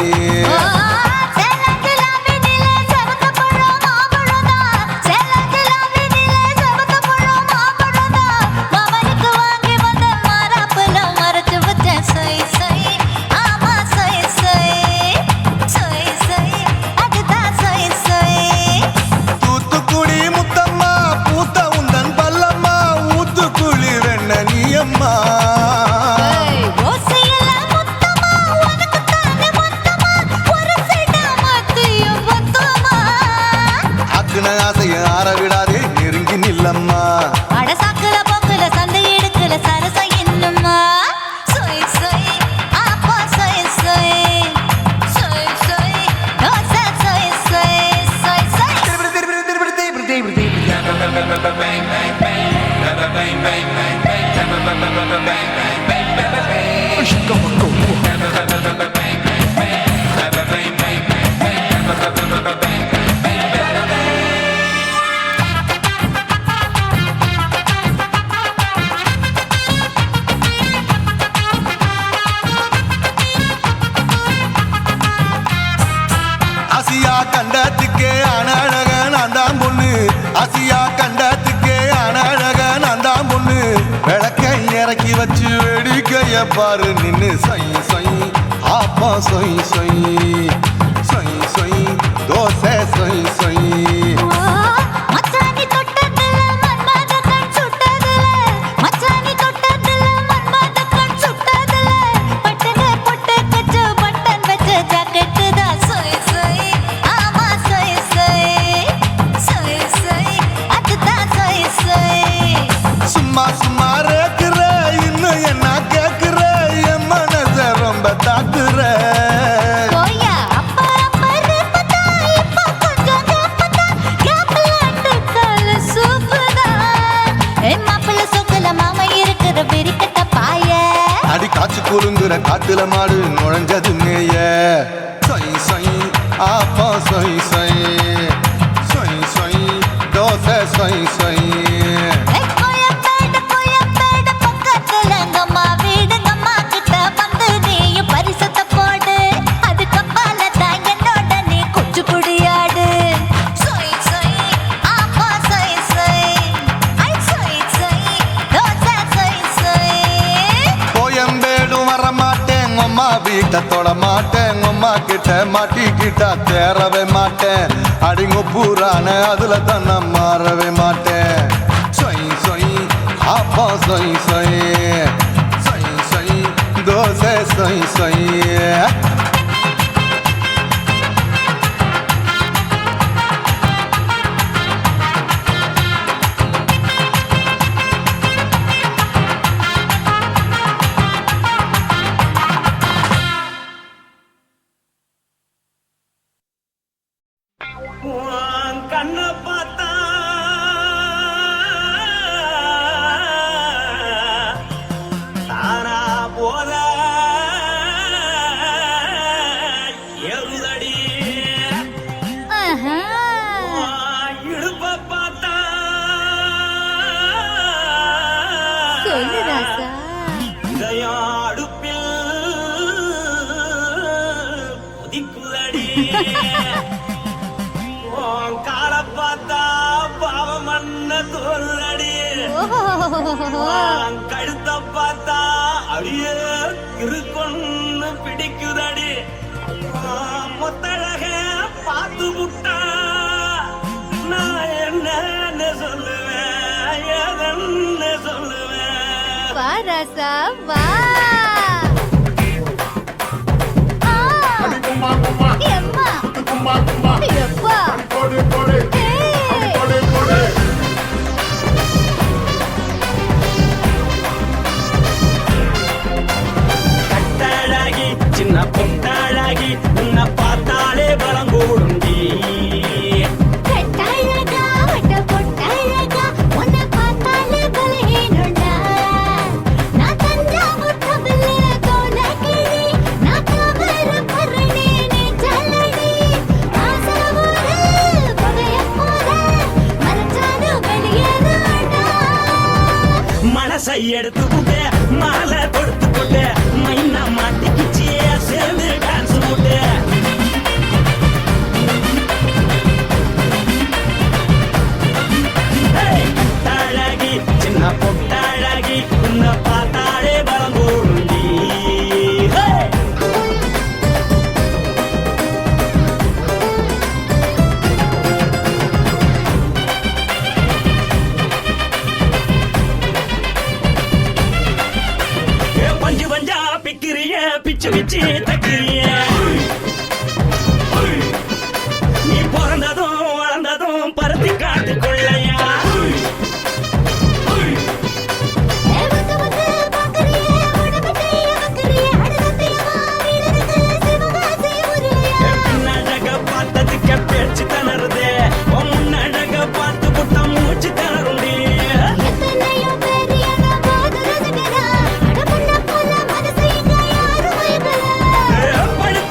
பாரு நின்னு சொய் சொய் ஆப்பா சொய் சொய் சொய் சொய் தோசை சொய் சொய் மச்சானி தொட்டதுல மன்மத கண் சுட்டதுல மச்சானி தொட்டதுல மன்மத கண் சுட்டதுல பட்டன பொட்டு கச்சு பட்டன் வச்ச ஜாக்கெட் தான் சொய் சொய் ஆமா சொய் சொய் சொய் சொய் அதுதான் சொய் சொய் சும்மா சும்மா ரேக்குற இன்னும் என்ன கேக்குற என் மனச ரொம்ப தாக்குற கோயா அப்பா அப்பா ரப்பதா இப்ப கொஞ்சம் கேப்பதா கேப்பல அட்டுக்கால சூப்பதா மாப்பிள்ள சொக்கல மாமா இருக்கிற பெரிக்கட்ட பாய அடி காய்ச்சி குறுங்குற காட்டுல மாடு நுழைஞ்சது மேய சொய் சொய் ஆப்பா சொய் சொய் சொய் சொய் தோசை சொய் சொய் கோயம்பேடு பக்கத்துல எங்கம்மா வீடு அம்மா கிட்ட வந்து நீயும் பரிசத்தை போடு அதுக்கப்பால தான் என்னோட நீ குச்சி புடியாடு சொய் சொய் ஆப்பா சொய் சொய் ஐ சொய் சொய் தோசை சொய் சொய் கோயம்பேடும் வர மாட்டேன் அம்மா வீட்டை தொட மாட்டேன் அம்மா கிட்ட மாட்டிக்கிட்டா தேரவே மாட்டேன் அடிங்க பூரான அதுல தான் நான் மாறவே மாட்டேன் சொய் சொய் ஆப்பா சொய் சொய் சொய் சொய் தோசை சொய் சொய் உன் கண்ணை பார்த்தா தானா போத எருதடி உன் இடுப்பை பார்த்தா சொல்லு ராசா இதயம் அடுப்பில் உதிக்குதடி உன் காலை பார்த்தா பாவம் மண்ண தோல்றடி உன் கழுத்தை பார்த்தா அடியே இருக்குன்னு பிடிக்குதடி உன் முத்தழக பார்த்து விட்டா நான் என்னன்னு சொல்லுவேன் ஏதன்னு சொல்லுவேன் வா ராசா வா கும்மா கும்மா எம்மா கும்மா கும்மா எப்பா போடு போடு போடு போடு கட்டழகி சின்ன பொட்டழகி உன்னை பார்த்தாலே பலம் கூடுண்டி கட்டழகா வட்ட பொட்டழகா உன்னை பார்த்தாலே பலஹீனண்டா நான் தஞ்சாவூர் தவில கோலகிரி நான் கவர பரணி நீ ஜல்லடி ஆசவூர் பகைய போற மரச்சாது வெளியேறாடா மனசை எடுத்து புட்டே மாலை கொடுத்து புட்டே மைனா மாட்டிக்கிச்சியே சேர்ந்து டான்ஸ் போட்டு கட்டழகி சின்ன பொட்டழகி உன்னை பார்த்தாலே பலம் கூடுண்டி பஞ்சு பஞ்சா பிக்கிறிய பிச்சு பிச்சு தக்கிறிய நீ பிறந்ததும் வளர்ந்ததும் பருத்தி காட்டுக்குள்ளையா வந்து வந்து பாக்கறியே உடம்பத்தைய வக்கறியே அடுத்தத்தையமா வீரருக்கு சிவகாசி உருளையா பின்னழக பார்த்ததுக்கு பேச்சு தளருது உன் முன்னழக பார்த்து புட்ட மூச்சு தளருண்டி எத்தனையோ பேர் என்ன போது ரசிக்கிறா அடமுன்ன போல மனசை இங்க யாரும் வைக்கல படுத்த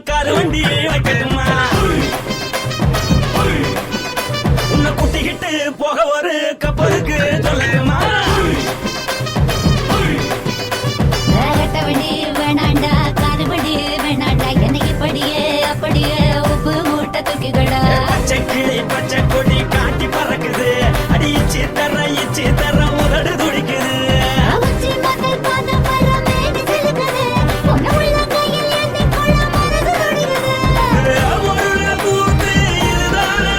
காரு வண்டி வைக்கட்டுமா உன்னை கூட்டிக்கிட்டு போக ஒரு கப்பலுக்கு சொல்லட்டுமா வேணாண்டா வேணாண்டா காதுபடி வேணாண்டா என்னைக்கு படியே அப்படியே உப்பு மூட்டை தூக்கிக்கடா பச்சை கிளி பச்சை கொடி காட்டி பறக்குது அடி இச்சி தர உதடு துடிக்குது உச்சி மகள் பாத மரமேனி சிலுக்குது உன்னை உள்ள கையில் ஏந்தி கொள்ள மனது துடிக்குது ஒரு கூத்து இதுதானே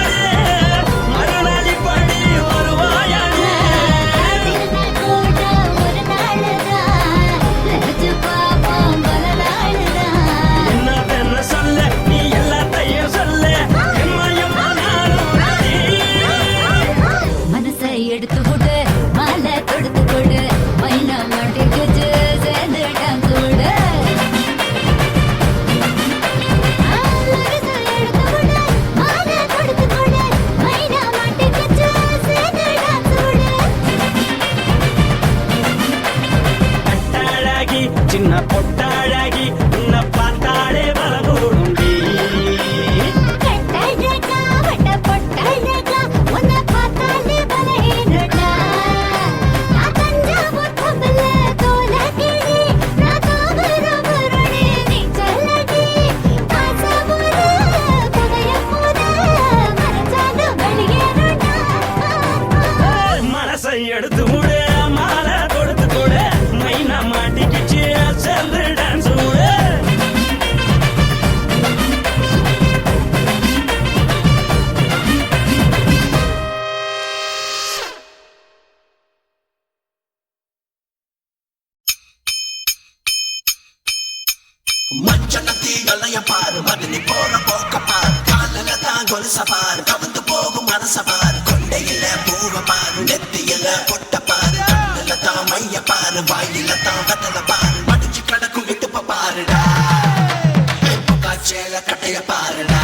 மறுநாளி படி வருவாயானே திருநாள் கூட ஒரு நாளுதான் நினைச்சு பாப்போம் பல நாளுதான் என்ன சொல்ல நீ எல்லாத்தையும் சொல்ல எம்மா நானும் ready. மனசை எடுத்து கொடு மாலை தொடுத்து கொடு மைனா மாட்டிக்கிச்சு சேர்ந்துட்டான் கூட மனசை எடுத்து கொடு மாலை தொடுத்து கொடு மைனா மாட்டிக்கிச்சு சேர்ந்துட்டான் கூட கட்டாழகி சின்ன பொட்டாழகி உன்னை பார்த்தாலே பலகூடுண்டி கட்டழகா வட்ட பொட்டழகா உன்னை பார்த்தாலே பலஹீனடா நான் தஞ்சாவூர் கம்பல தோலகிரி நான் தாமிரபரணி நீ சொல்லடி ஆசைபுர புகையமுத மறைச்சாலும் வெளியேறடா மனசை எடுத்து விடு மாலை தொடுத்து கொடு மைனா மாட்டிக்கிச்சு சேர்ந்து டான்ஸ் விடு மஞ்சனத்தி கலைய பாரு மதினி போற போக்க பாரு காலில தான் கொலுச பாரு கவுந்து போகும் மனச பாரு கொண்டையில பூவ பாரு நெத்தியில பொட்ட பாரு கண்ணுல தான் மைய பாரு வாயில தான் கட்டல பாரு மடிச்சு கிடக்கும் இடுப்ப பாருடா காய்ச்சல கட்டைய பாருடா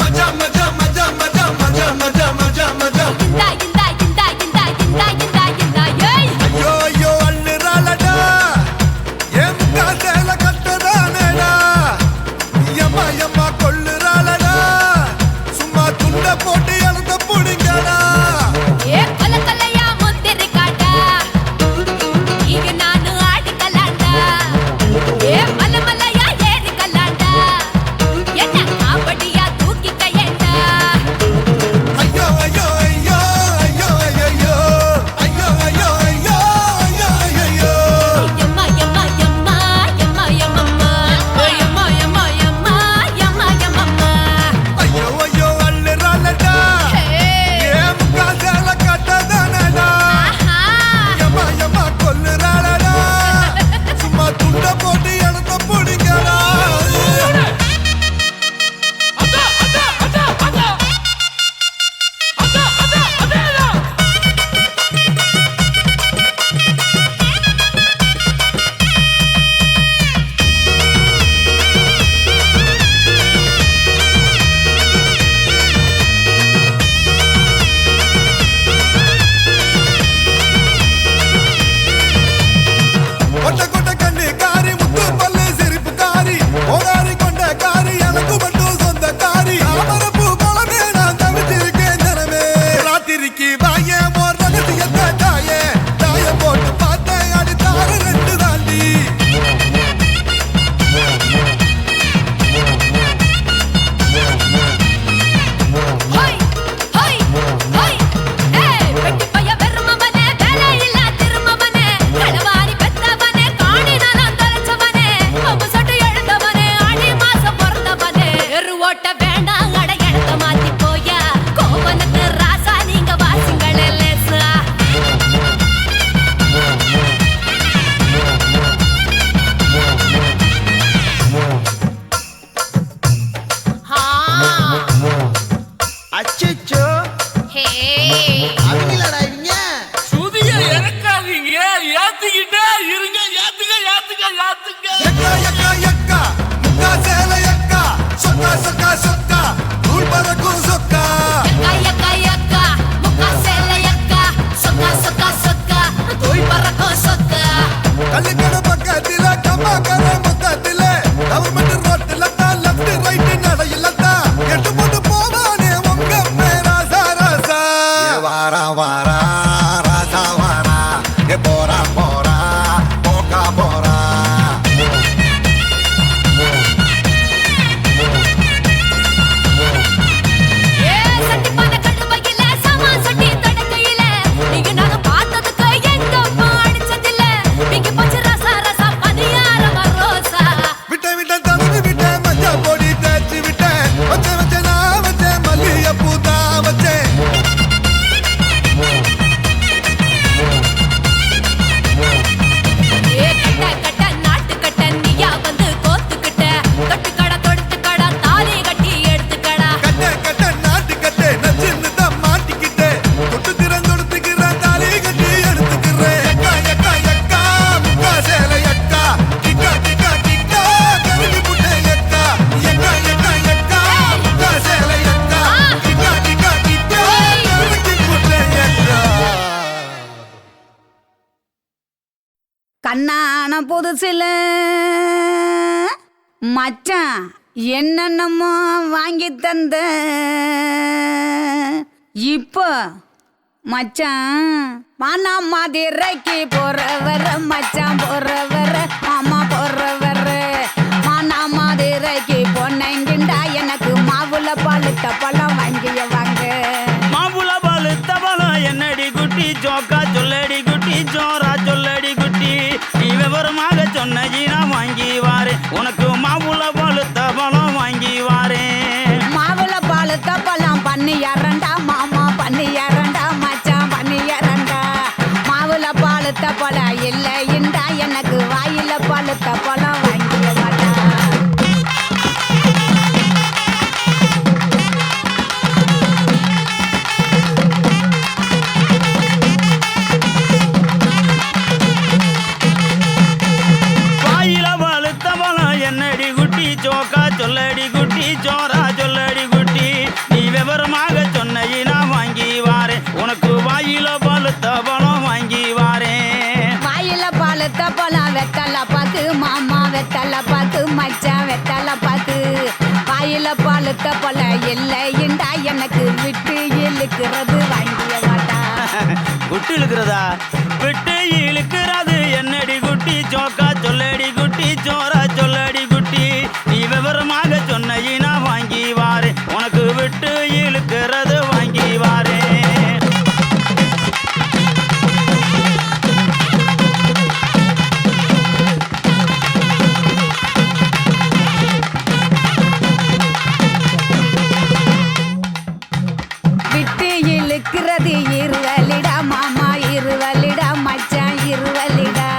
மஜா மஜா மஜா மஜா மஜா மஜா மஜா மஜா ஐயோ ஐயோ அள்ளுறாளடா என் காசேல கட்டுறானேடா எம்மா எம்மா கொள்ளுறாளடா சும்மா துண்ட போட்டு எழுத புடிங்கடா கண்ணான புதுசில மச்சான் என்னென்னமோ வாங்கி தந்த இப்போ மச்சான் மானா மதுரைக்கு போறவர மச்சான் போறவர மாமா போறவர மானா மதுரைக்கு பொண்ணைங்கிண்டா எனக்கு மாவுல பழுத்த பழம் வாங்கிய வாங்க மாவுல பழுத்த பழம் என்னடி குட்டி ஜோக்கா சொல்லடி குட்டி ஜோரா சொல்லடி குட்டி நீ விவரமாக சொன்னீனா வாங்கி வாரே உனக்கு மாவுல பழுத்த பழம் வாங்கி வாரே மாவுல பழுத்த பழம் பண்ணி இரண்டா மாமா பண்ணி இரண்டா மச்சான் பண்ணி இரண்டா மாவுல பழுத்த பழம் இல்லைண்டா எனக்கு வாயில பழுத்த பழம் வாங்கிய வாடா வாயில பழுத்த பழம் என்னடி குட்டி ஜோக்கா சொல்லடி குட்டி ஜோரா சொல்லடி குட்டி நீ விவரமாக சொன்னீனா வாங்கி வாரே உனக்கு வாயில பழுத்த பழம் வாங்கி வாரே வாயில பழுத்த பழம் வெத்தல பாக்கு மாமா வெத்தல பாக்கு மச்சான் வெத்தல பாக்கு வாயில பழுத்த பழம் இல்லைண்டா எனக்கு விட்டு இழுக்கிறது வாங்கிய வாடா குட்டி இழுக்கிறதா விட்டு இழுக்கிறது என்னடி குட்டி ஜோக்கா சொல்லடி குட்டி ஜோரா சொல்லடி குட்டி நீ விவரமாக சொன்னீனா வாங்கி வாரே உனக்கு விட்டு இழுக்கிறது வாங்கி வாரே விட்டு இழுக்கிறது இருவலிடா மாமா இருவலிடா மச்சான் இருவலிடா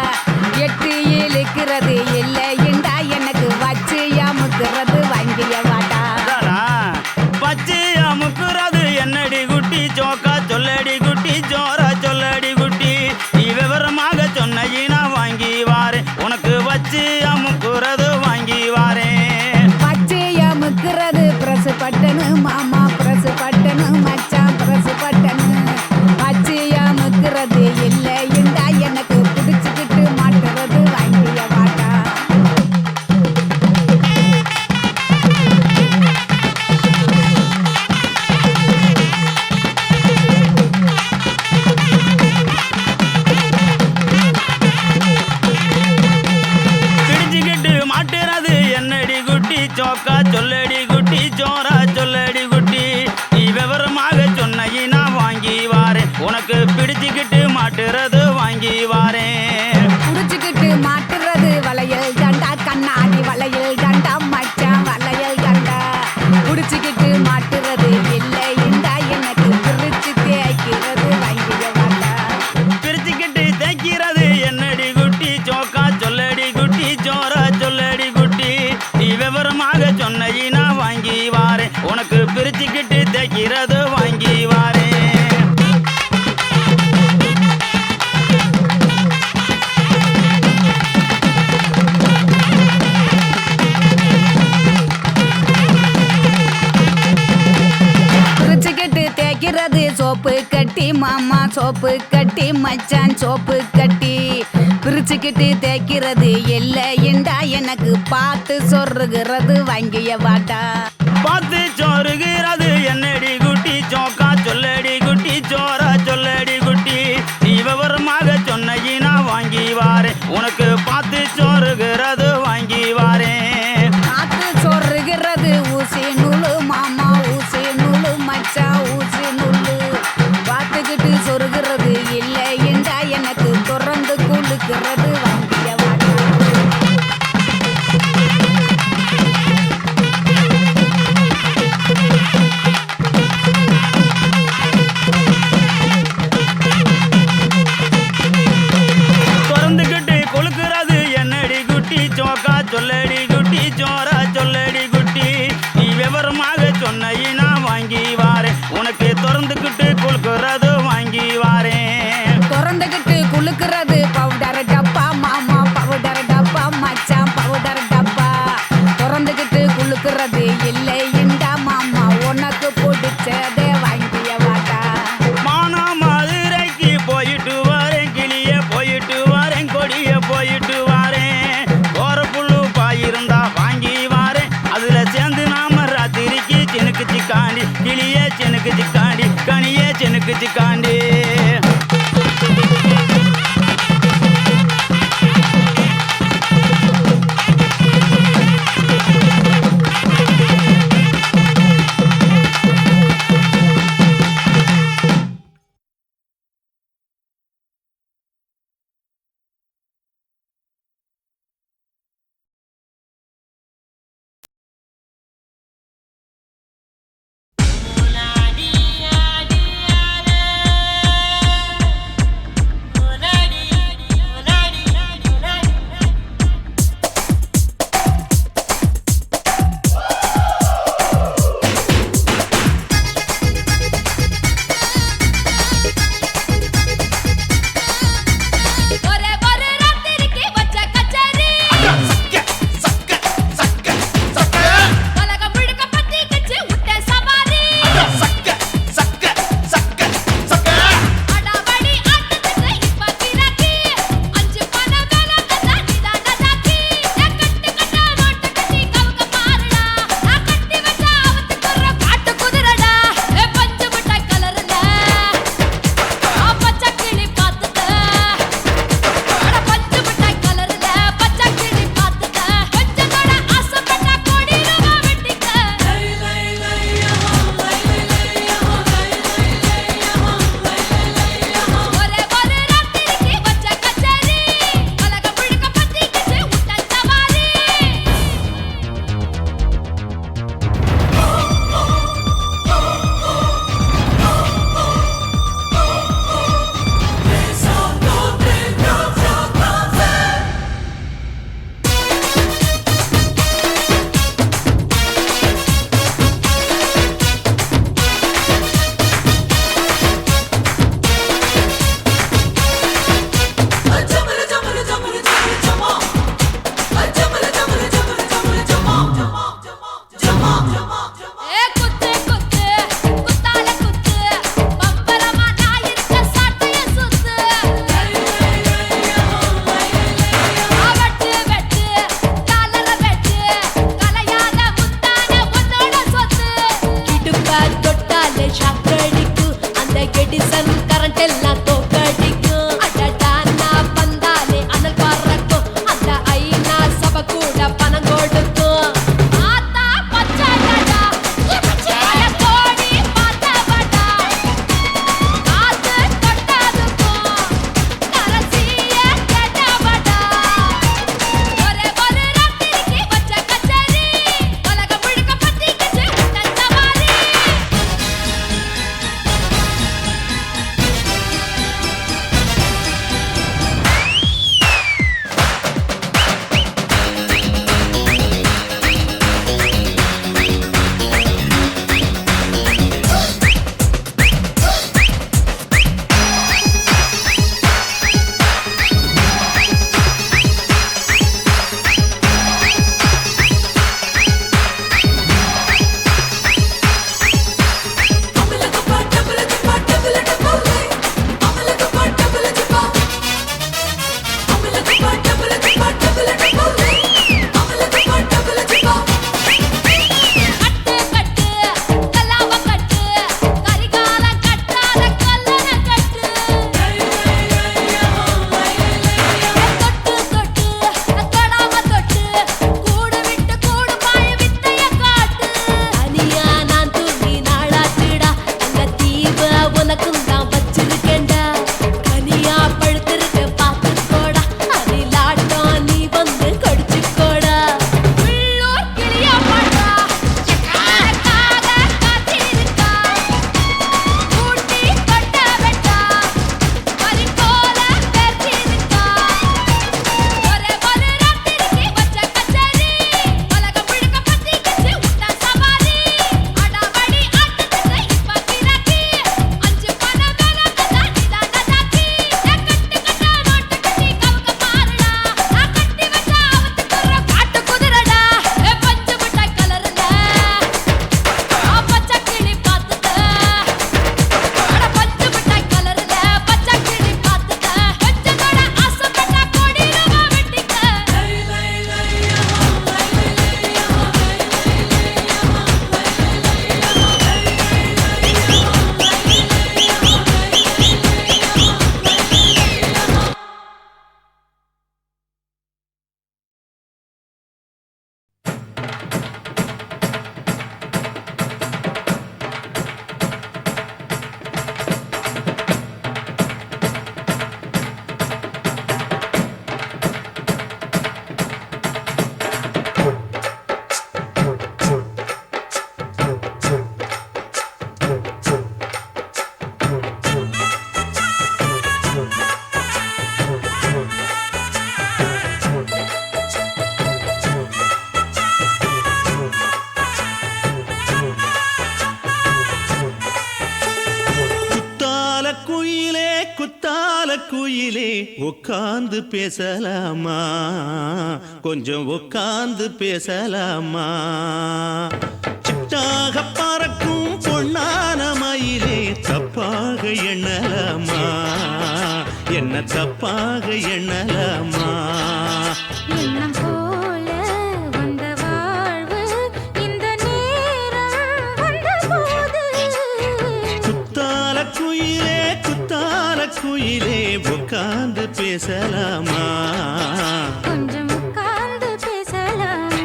எட்டு இழுக்கிறது இல்லைண்டா எனக்கு வச்சு அமுக்கிறது வாங்கிய வாடா அதானா? பச்சை அமுக்குறது என்னடி குட்டி ஜோக்கா சொல்லடி குட்டி ஜோரா சொல்லடி குட்டி நீ விவரமாக சொன்னீனா வாங்கி வாரே உனக்கு வச்சு அமுக்குறது வாங்கி வாரே பச்சை அமுக்கிறது பிரசு பட்டனு மாமா பிரசு பட்டனு மச்சான் பிரசு பட்டனு பச்சை அமுக்கிறது இல்லைண்டா எனக்கு பிடிச்சுக்கிட்டு மாட்டுறது வாங்கிய வாடா பிடிச்சுக்கிட்டு மாட்டுறது என்னடி குட்டி ஜோக்கா சொல்லடி குட்டி ஜோரா சொல்லடி குட்டி நீ விவரமாக சொன்னீனா வாங்கி வாரே உனக்கு பிடிச்சுக்கிட்டு மாட்டுறது வாங்கி வாரே புடிச்சுக்கிட்டு மாட்டுறது வளையல் தண்டா கண்ணாடி வளையல் தண்டா மச்சான் வளையல் தண்டா புடிச்சுக்கிட்டு மாட்டுறது இல்லைண்டா எனக்கு பிரிச்சு தேய்க்கிறது வாங்கிய வாடா பிரிச்சுக்கிட்டு தைக்கிறது என்னடி குட்டி ஜோக்கா சொல்லடி குட்டி ஜோரா சொல்லடி குட்டி நீ விவரமாக சொன்னீனா வாங்கி வாரே உனக்கு பிரிச்சுக்கிட்டு தைக்கிறது வாங்கி வாரே பிரிச்சுக்கிட்டு தேய்க்கிறது சோப்பு கட்டி மாமா சோப்பு கட்டி மச்சான் சோப்பு கட்டி பிரிச்சுக்கிட்டு தேய்க்கிறது இல்லைண்டா எனக்கு பார்த்து சொருகிறது வாங்கிய வாடா பார்த்து சோறுகிறது என்னடி குட்டி ஜோக்கா சொல்லடி குட்டி ஜோரா சொல்லடி குட்டி நீ விவரமாக சொன்னீனா வாங்கி வாரே உனக்கு பார்த்து சோறுகிறது வாங்கி வாரே பார்த்து சொருகிறது ஊசி நூலு மாமா ஊசி நூலு மச்சான் ஊசி நூலு பார்த்துக்கிட்டு சொருகிறது இல்லைண்டா எனக்கு தொடர்ந்து குளுக்கிறது வாங்கிய வாடா திறந்துக்கிட்டு கொழுக்கிறது என்னடி குட்டி ஜோக்கா சொல்லடி குட்டி ஜோரா சொல்லடி குட்டி நீ விவரமாக சொன்னீனா வாங்கி வாரே உனக்கு திறந்துக்கிட்டு கொழுக்கிறது வாங்கி வாரே திறந்துக்கிட்டு குளுக்கிறது பவுடர் டப்பா மாமா பவுடர் டப்பா மச்சான் பவுடர் டப்பா திறந்துக்கிட்டு குளுக்கிறது இல்லைண்டா மாமா உனக்கு பிடிச்சதே வாங்கிய வாடா மானா மதுரைக்கு போயிட்டு வரேன் கிளிய போயிட்டு வரேன் கொடிய போய் எடிசன் கரண்ட் எல்லாம் தோக்கடிக்கும் அடடா நான் வந்தாலே அனல் பறக்கும் அந்த ஐநா சபை கூட பணம் கொடுக்கும் ஆத்தா பச்சைடா பல கோடி பார்த்தவடா காத்து கொட்டாதுக்கும் கரசிய கேட்டவடா ஒரே ஒரு ராத்திரிக்கு வச்ச கச்சேரி உலகம் முழுக்க பத்திக்கிச்சு உன்ன சவாரி குயிலே உட்கார்ந்து பேசலாமா கொஞ்சம் உட்கார்ந்து பேசலாமா சிட்டாக பறக்கும் பொன்னான மயிலே தப்பாக எண்ணலாமா என்ன தப்பாக எண்ணலாமா எண்ணம் போல வந்த வாழ்வு இந்த நேரம் வந்தபோது குத்தால குயிலே உட்கார்ந்து பேசலாமா கொஞ்சம் உட்கார்ந்து பேசலாமா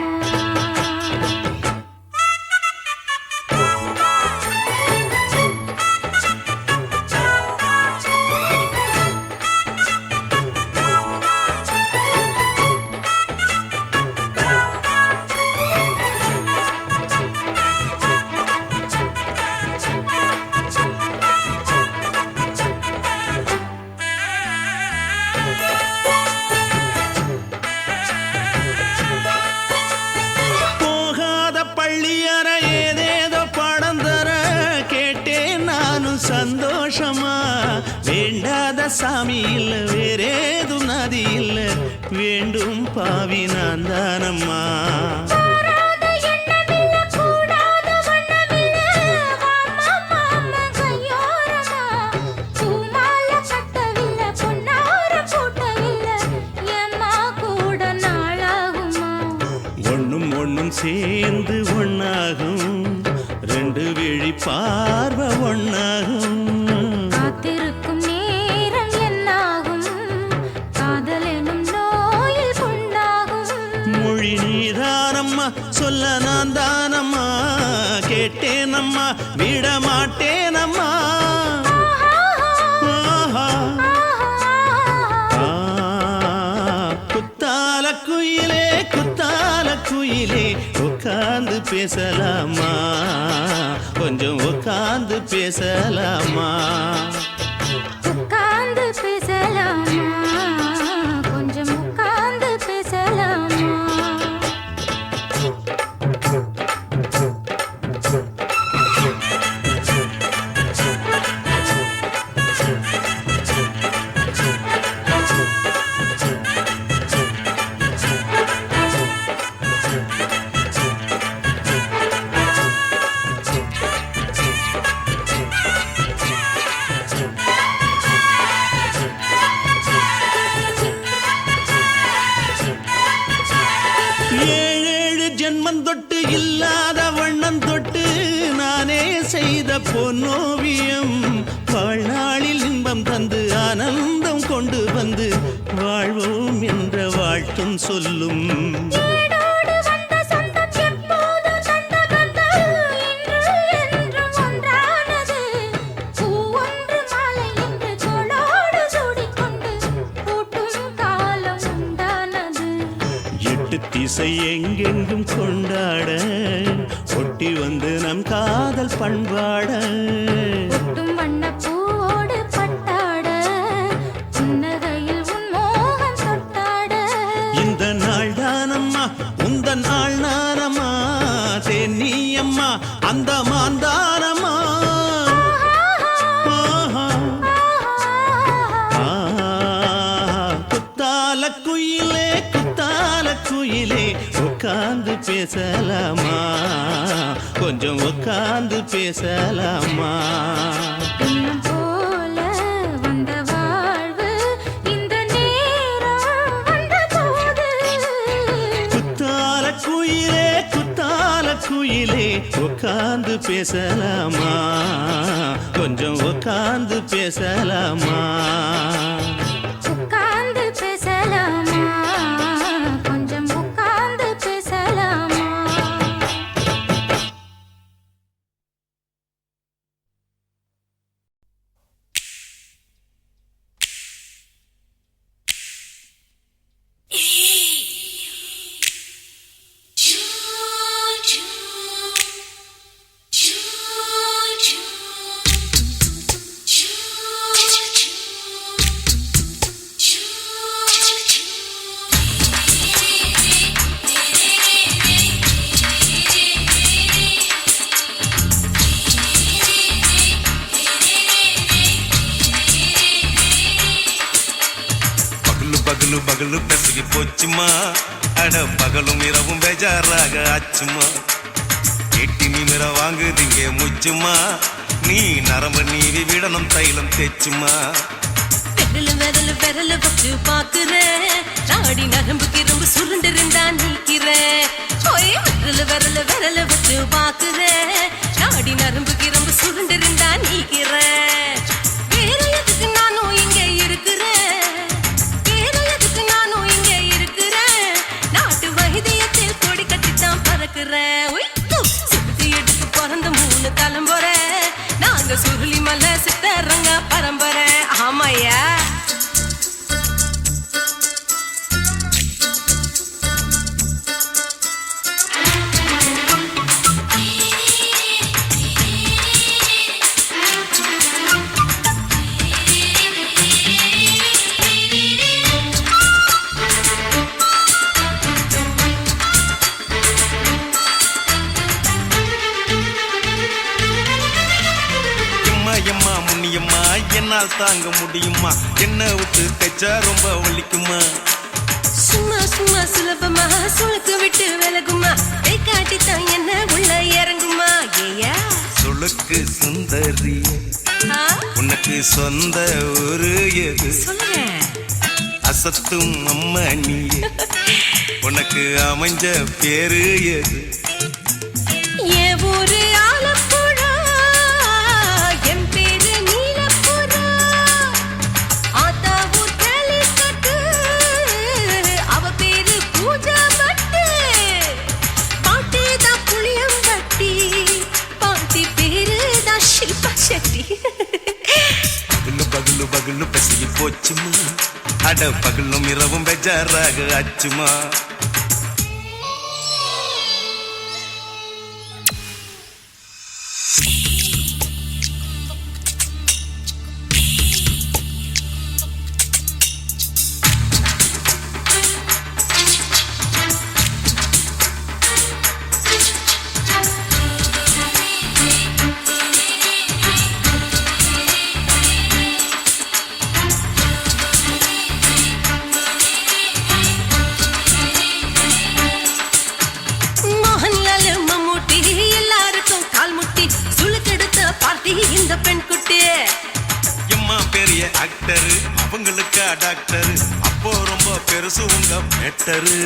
சந்தோஷமா வேண்டாத சாமி இல்ல வேறேதும் நதி இல்ல வேண்டும் பாவி நான் தானம்மா ஒண்ணும் ஒண்ணும் சேர்ந்து ஒண்ணாகும் ரெண்டு விழி பார்வை ஒண்ணாகும் சொல்ல நான் தானம்மா கேட்டேனம்மா விட மாட்டேனம்மா குத்தால குயிலே குத்தால குயிலே உட்கார்ந்து பேசலாமா கொஞ்சம் உட்கார்ந்து பேசலாமா உட்கார்ந்து பேசலாமா கொஞ்சம் உட்கார்ந்து பேசலாமா தொட்டு இல்லாத வண்ணம் தொட்டு நானே செய்த பொன்னோவியம் வாழ்நாளில் இன்பம் தந்து ஆனந்தம் கொண்டு வந்து வாழ்வோம் என்ற வாழ்த்தும் சொல்லும் திசை எங்கெங்கும் கொண்டாட ஒட்டி வந்து நம் காதல் பண்பாட வண்ணப்பூவோடு பட்டாட புன்னகையில் உன் மோகம் தொட்டாட இந்த நாள் தானம்மா உந்த நாள் நானம்மா தேனி அம்மா அந்த மாந்தானம்மா குத்தால குயிலே குத்தால குயிலே உட்கார்ந்து பேசலாமா கொஞ்சம் உட்கார்ந்து பேசலாமா இன்னும் போல வந்த வாழ்வு இந்த நேரம் வந்தபோது குத்தால குயிலே உட்கார்ந்து பேசலாமா கொஞ்சம் உட்கார்ந்து பேசலாமா உட்கார்ந்து பேசலாமா கொஞ்சம் உட்கார்ந்து பேசலாமா பகலு பெசகி போச்சுமா அட பகலும் இரவும் பேஜாராக ஆச்சுமா எட்டி நிமிர வாங்குதீங்க முச்சுமா நீ நரம்பு நீவி விடணும் தைலம் தேச்சுமா விரலு விரலு வச்சு பாக்குறேன் நாடி நரம்பு கிரம்பு சுருண்டு இருந்தா நிற்கிறேன் விரலு வச்சு பாக்குறேன் நாடி நரம்பு கிரம்பு சுருண்டு இருந்தா நிற்கிறேன் வேற எதுக்கு நானும் இங்க இருக்கிறேன் நாட்டு வைத்தியத்தில் கொடி கட்டித்தான் பறக்கிறேன் சுத்தி எடுத்து பிறந்த 3 தலைமுறை நாங்க சுருளி மலை சித்தரங்க பரம்பரை ஆமையா என்னால் தாங்க முடியுமா என்ன விட்டு தைச்சா ரொம்ப வலிக்குமா சும்மா சும்மா சுலபமா சுளுக்கு விட்டு விலகுமா கை காட்டித்தான் என்ன உள்ள இறங்குமா ஏயா சுளுக்கு சுந்தரி உனக்கு சொந்த ஒரு எது அசத்தும் அம்மா நீ உனக்கு அமைஞ்ச பேரு எது ஏ ஊரு ஆலப்புழா என் பேரு நீலப்புறா ஆத்தா ஊர் கேலிக்கட்டு அவ பேரு பூஜா பட்டு பாட்டு பகலு பகலு பசிக்கு போச்சுமா அட பகலும் இரவும் பெஜாராக ஆச்சுமா இந்த பெண் குட்டி எம்மா பெரிய ஆக்டர் அவங்களுக்கா டாக்டர் அப்போ ரொம்ப பெருசு உங்க மேட்டரு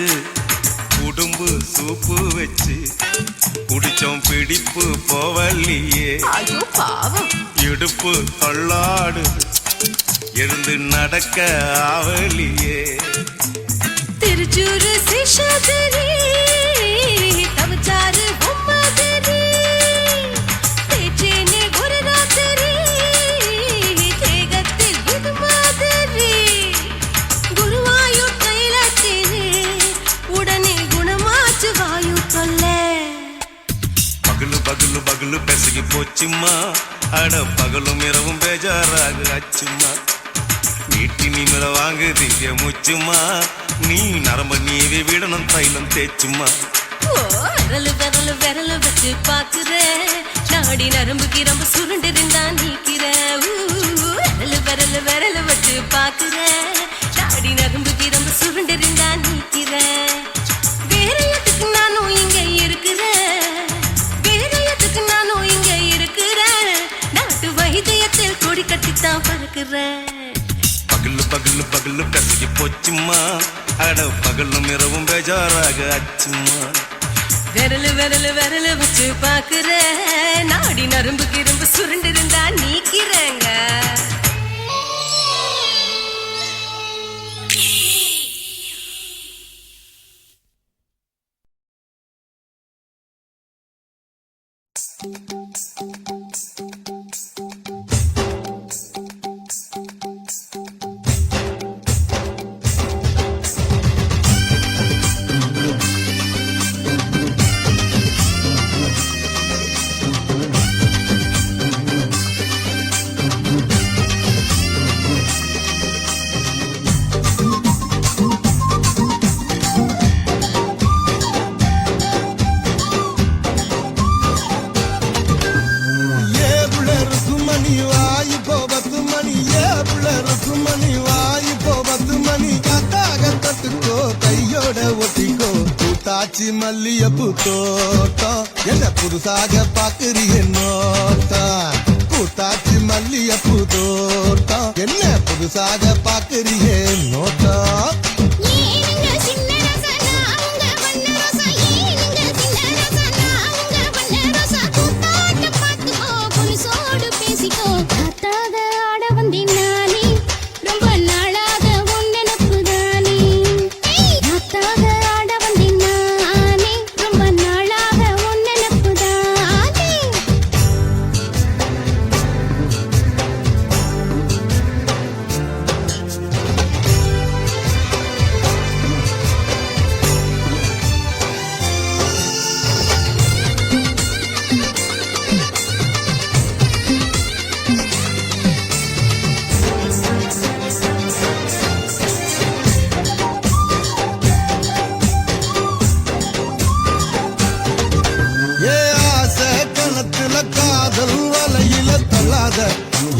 உடும்பு சூப்பு வச்சு குடிச்சோம் பிடிப்பு போவல்லையே ஐயோ பாவம் இடுப்பு தள்ளாடு எழுந்து நடக்க ஆவலியே திருச்சூரு சிஷாதிரி தவச்சாரு பொம்மதிரி தேச்சேனே ஒரு ராத்திரி தேகத்தில் இது மாதிரி குருவாயூர் தைலத்திலே உடனே குணமாச்சு வாயு சொல்ல பகலு பகலு பகலு பெசகி போச்சுமா அட பகலும் இரவும் பேஜாராக ஆச்சுமா நீட்டி நீமல வாங்கு திங்க முச்சுமா நீ நரம்ப நீவி விடணும் தைலம் தேச்சுமா விரலு விரலு விரலு வச்சு பாக்குறேன் நாடி நரம்பு கிரம்பு சுருண்டு இருந்தா நீக்கிறேன் விரலு விரலு விரலு வச்சு பாக்குறேன் நாடி நரம்பு கிரம்பு சுருண்டு இருந்தா நீக்கிறேன் வேற எதுக்கு நானும் இங்க இருக்கிறேன் வேற எதுக்கு நானும் இங்க இருக்கிறேன் நாட்டு வைத்தியத்தில் கொடி கட்டித்தான் பறக்கிறேன் பகலு பகலு பகலு பெசகி போச்சுமா அட பகலும் இரவும் பேஜாராக ஆச்சுமா விரலு விரலு விரலு வச்சு பாக்குறேன் நாடி நரம்பு கிரும்பு சுருண்டு இருந்தா நீக்கிறேங்க மல்லியப்பு தோட்டம் என்ன புதுசாக பாக்குறிய நோட்டம் கூத்தாச்சி மல்லியப்பு தோட்டம் என்ன புதுசாக பாக்குறிய நோட்டம்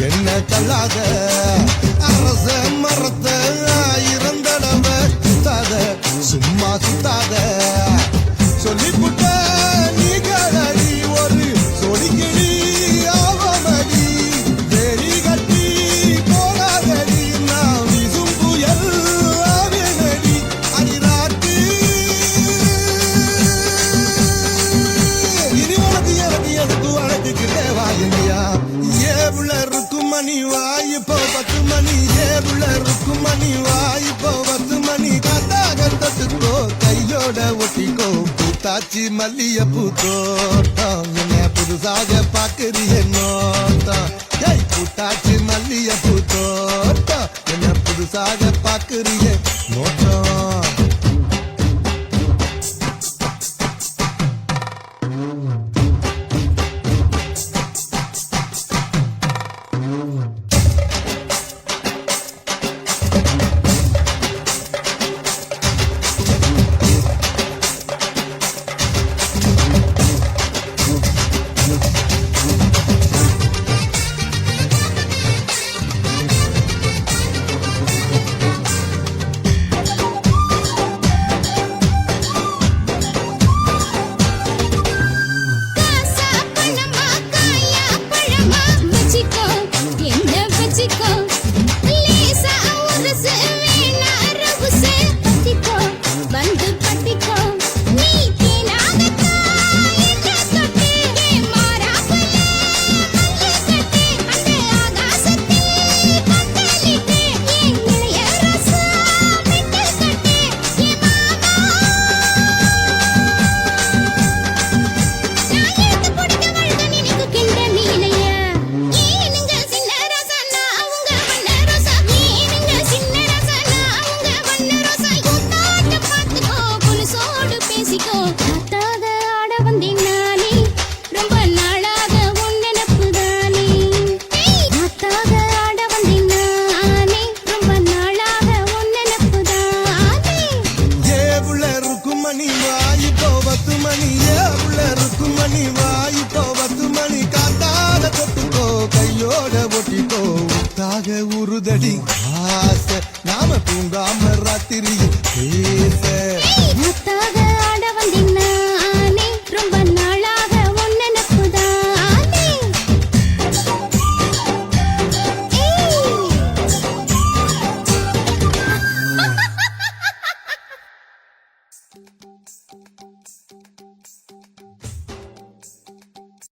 என்ன தள்ளாத அரச மரத்த ஆயிரம் தடவை சுத்தாத சும்மா சுத்தாத சொல்லிப்புட்ட நீ கலடி ஒரு சொடிக்கிளி ஆவமடி வெறி கட்டி போகாதடி நான் விசும் புயல் ஆவேனடி அடிராட்டி இனி உனக்கு எனக்கு எதுக்கு வழக்குக்கிட்டே வாங்கியா மணி வாய் போ 10 மணி ஏவுல இருக்கும் மணி வாய் போ 10 மணி காத்தாக தொட்டுக்கோ கையோட ஒட்டிக்கோ பூத்தாச்சி மல்லியப்பூ தோட்டம் என்ன புதுசாக பாக்குறிய நோட்டம் பூத்தாச்சி மல்லியப்பூ உருதடி ஆசை நாம தூங்காம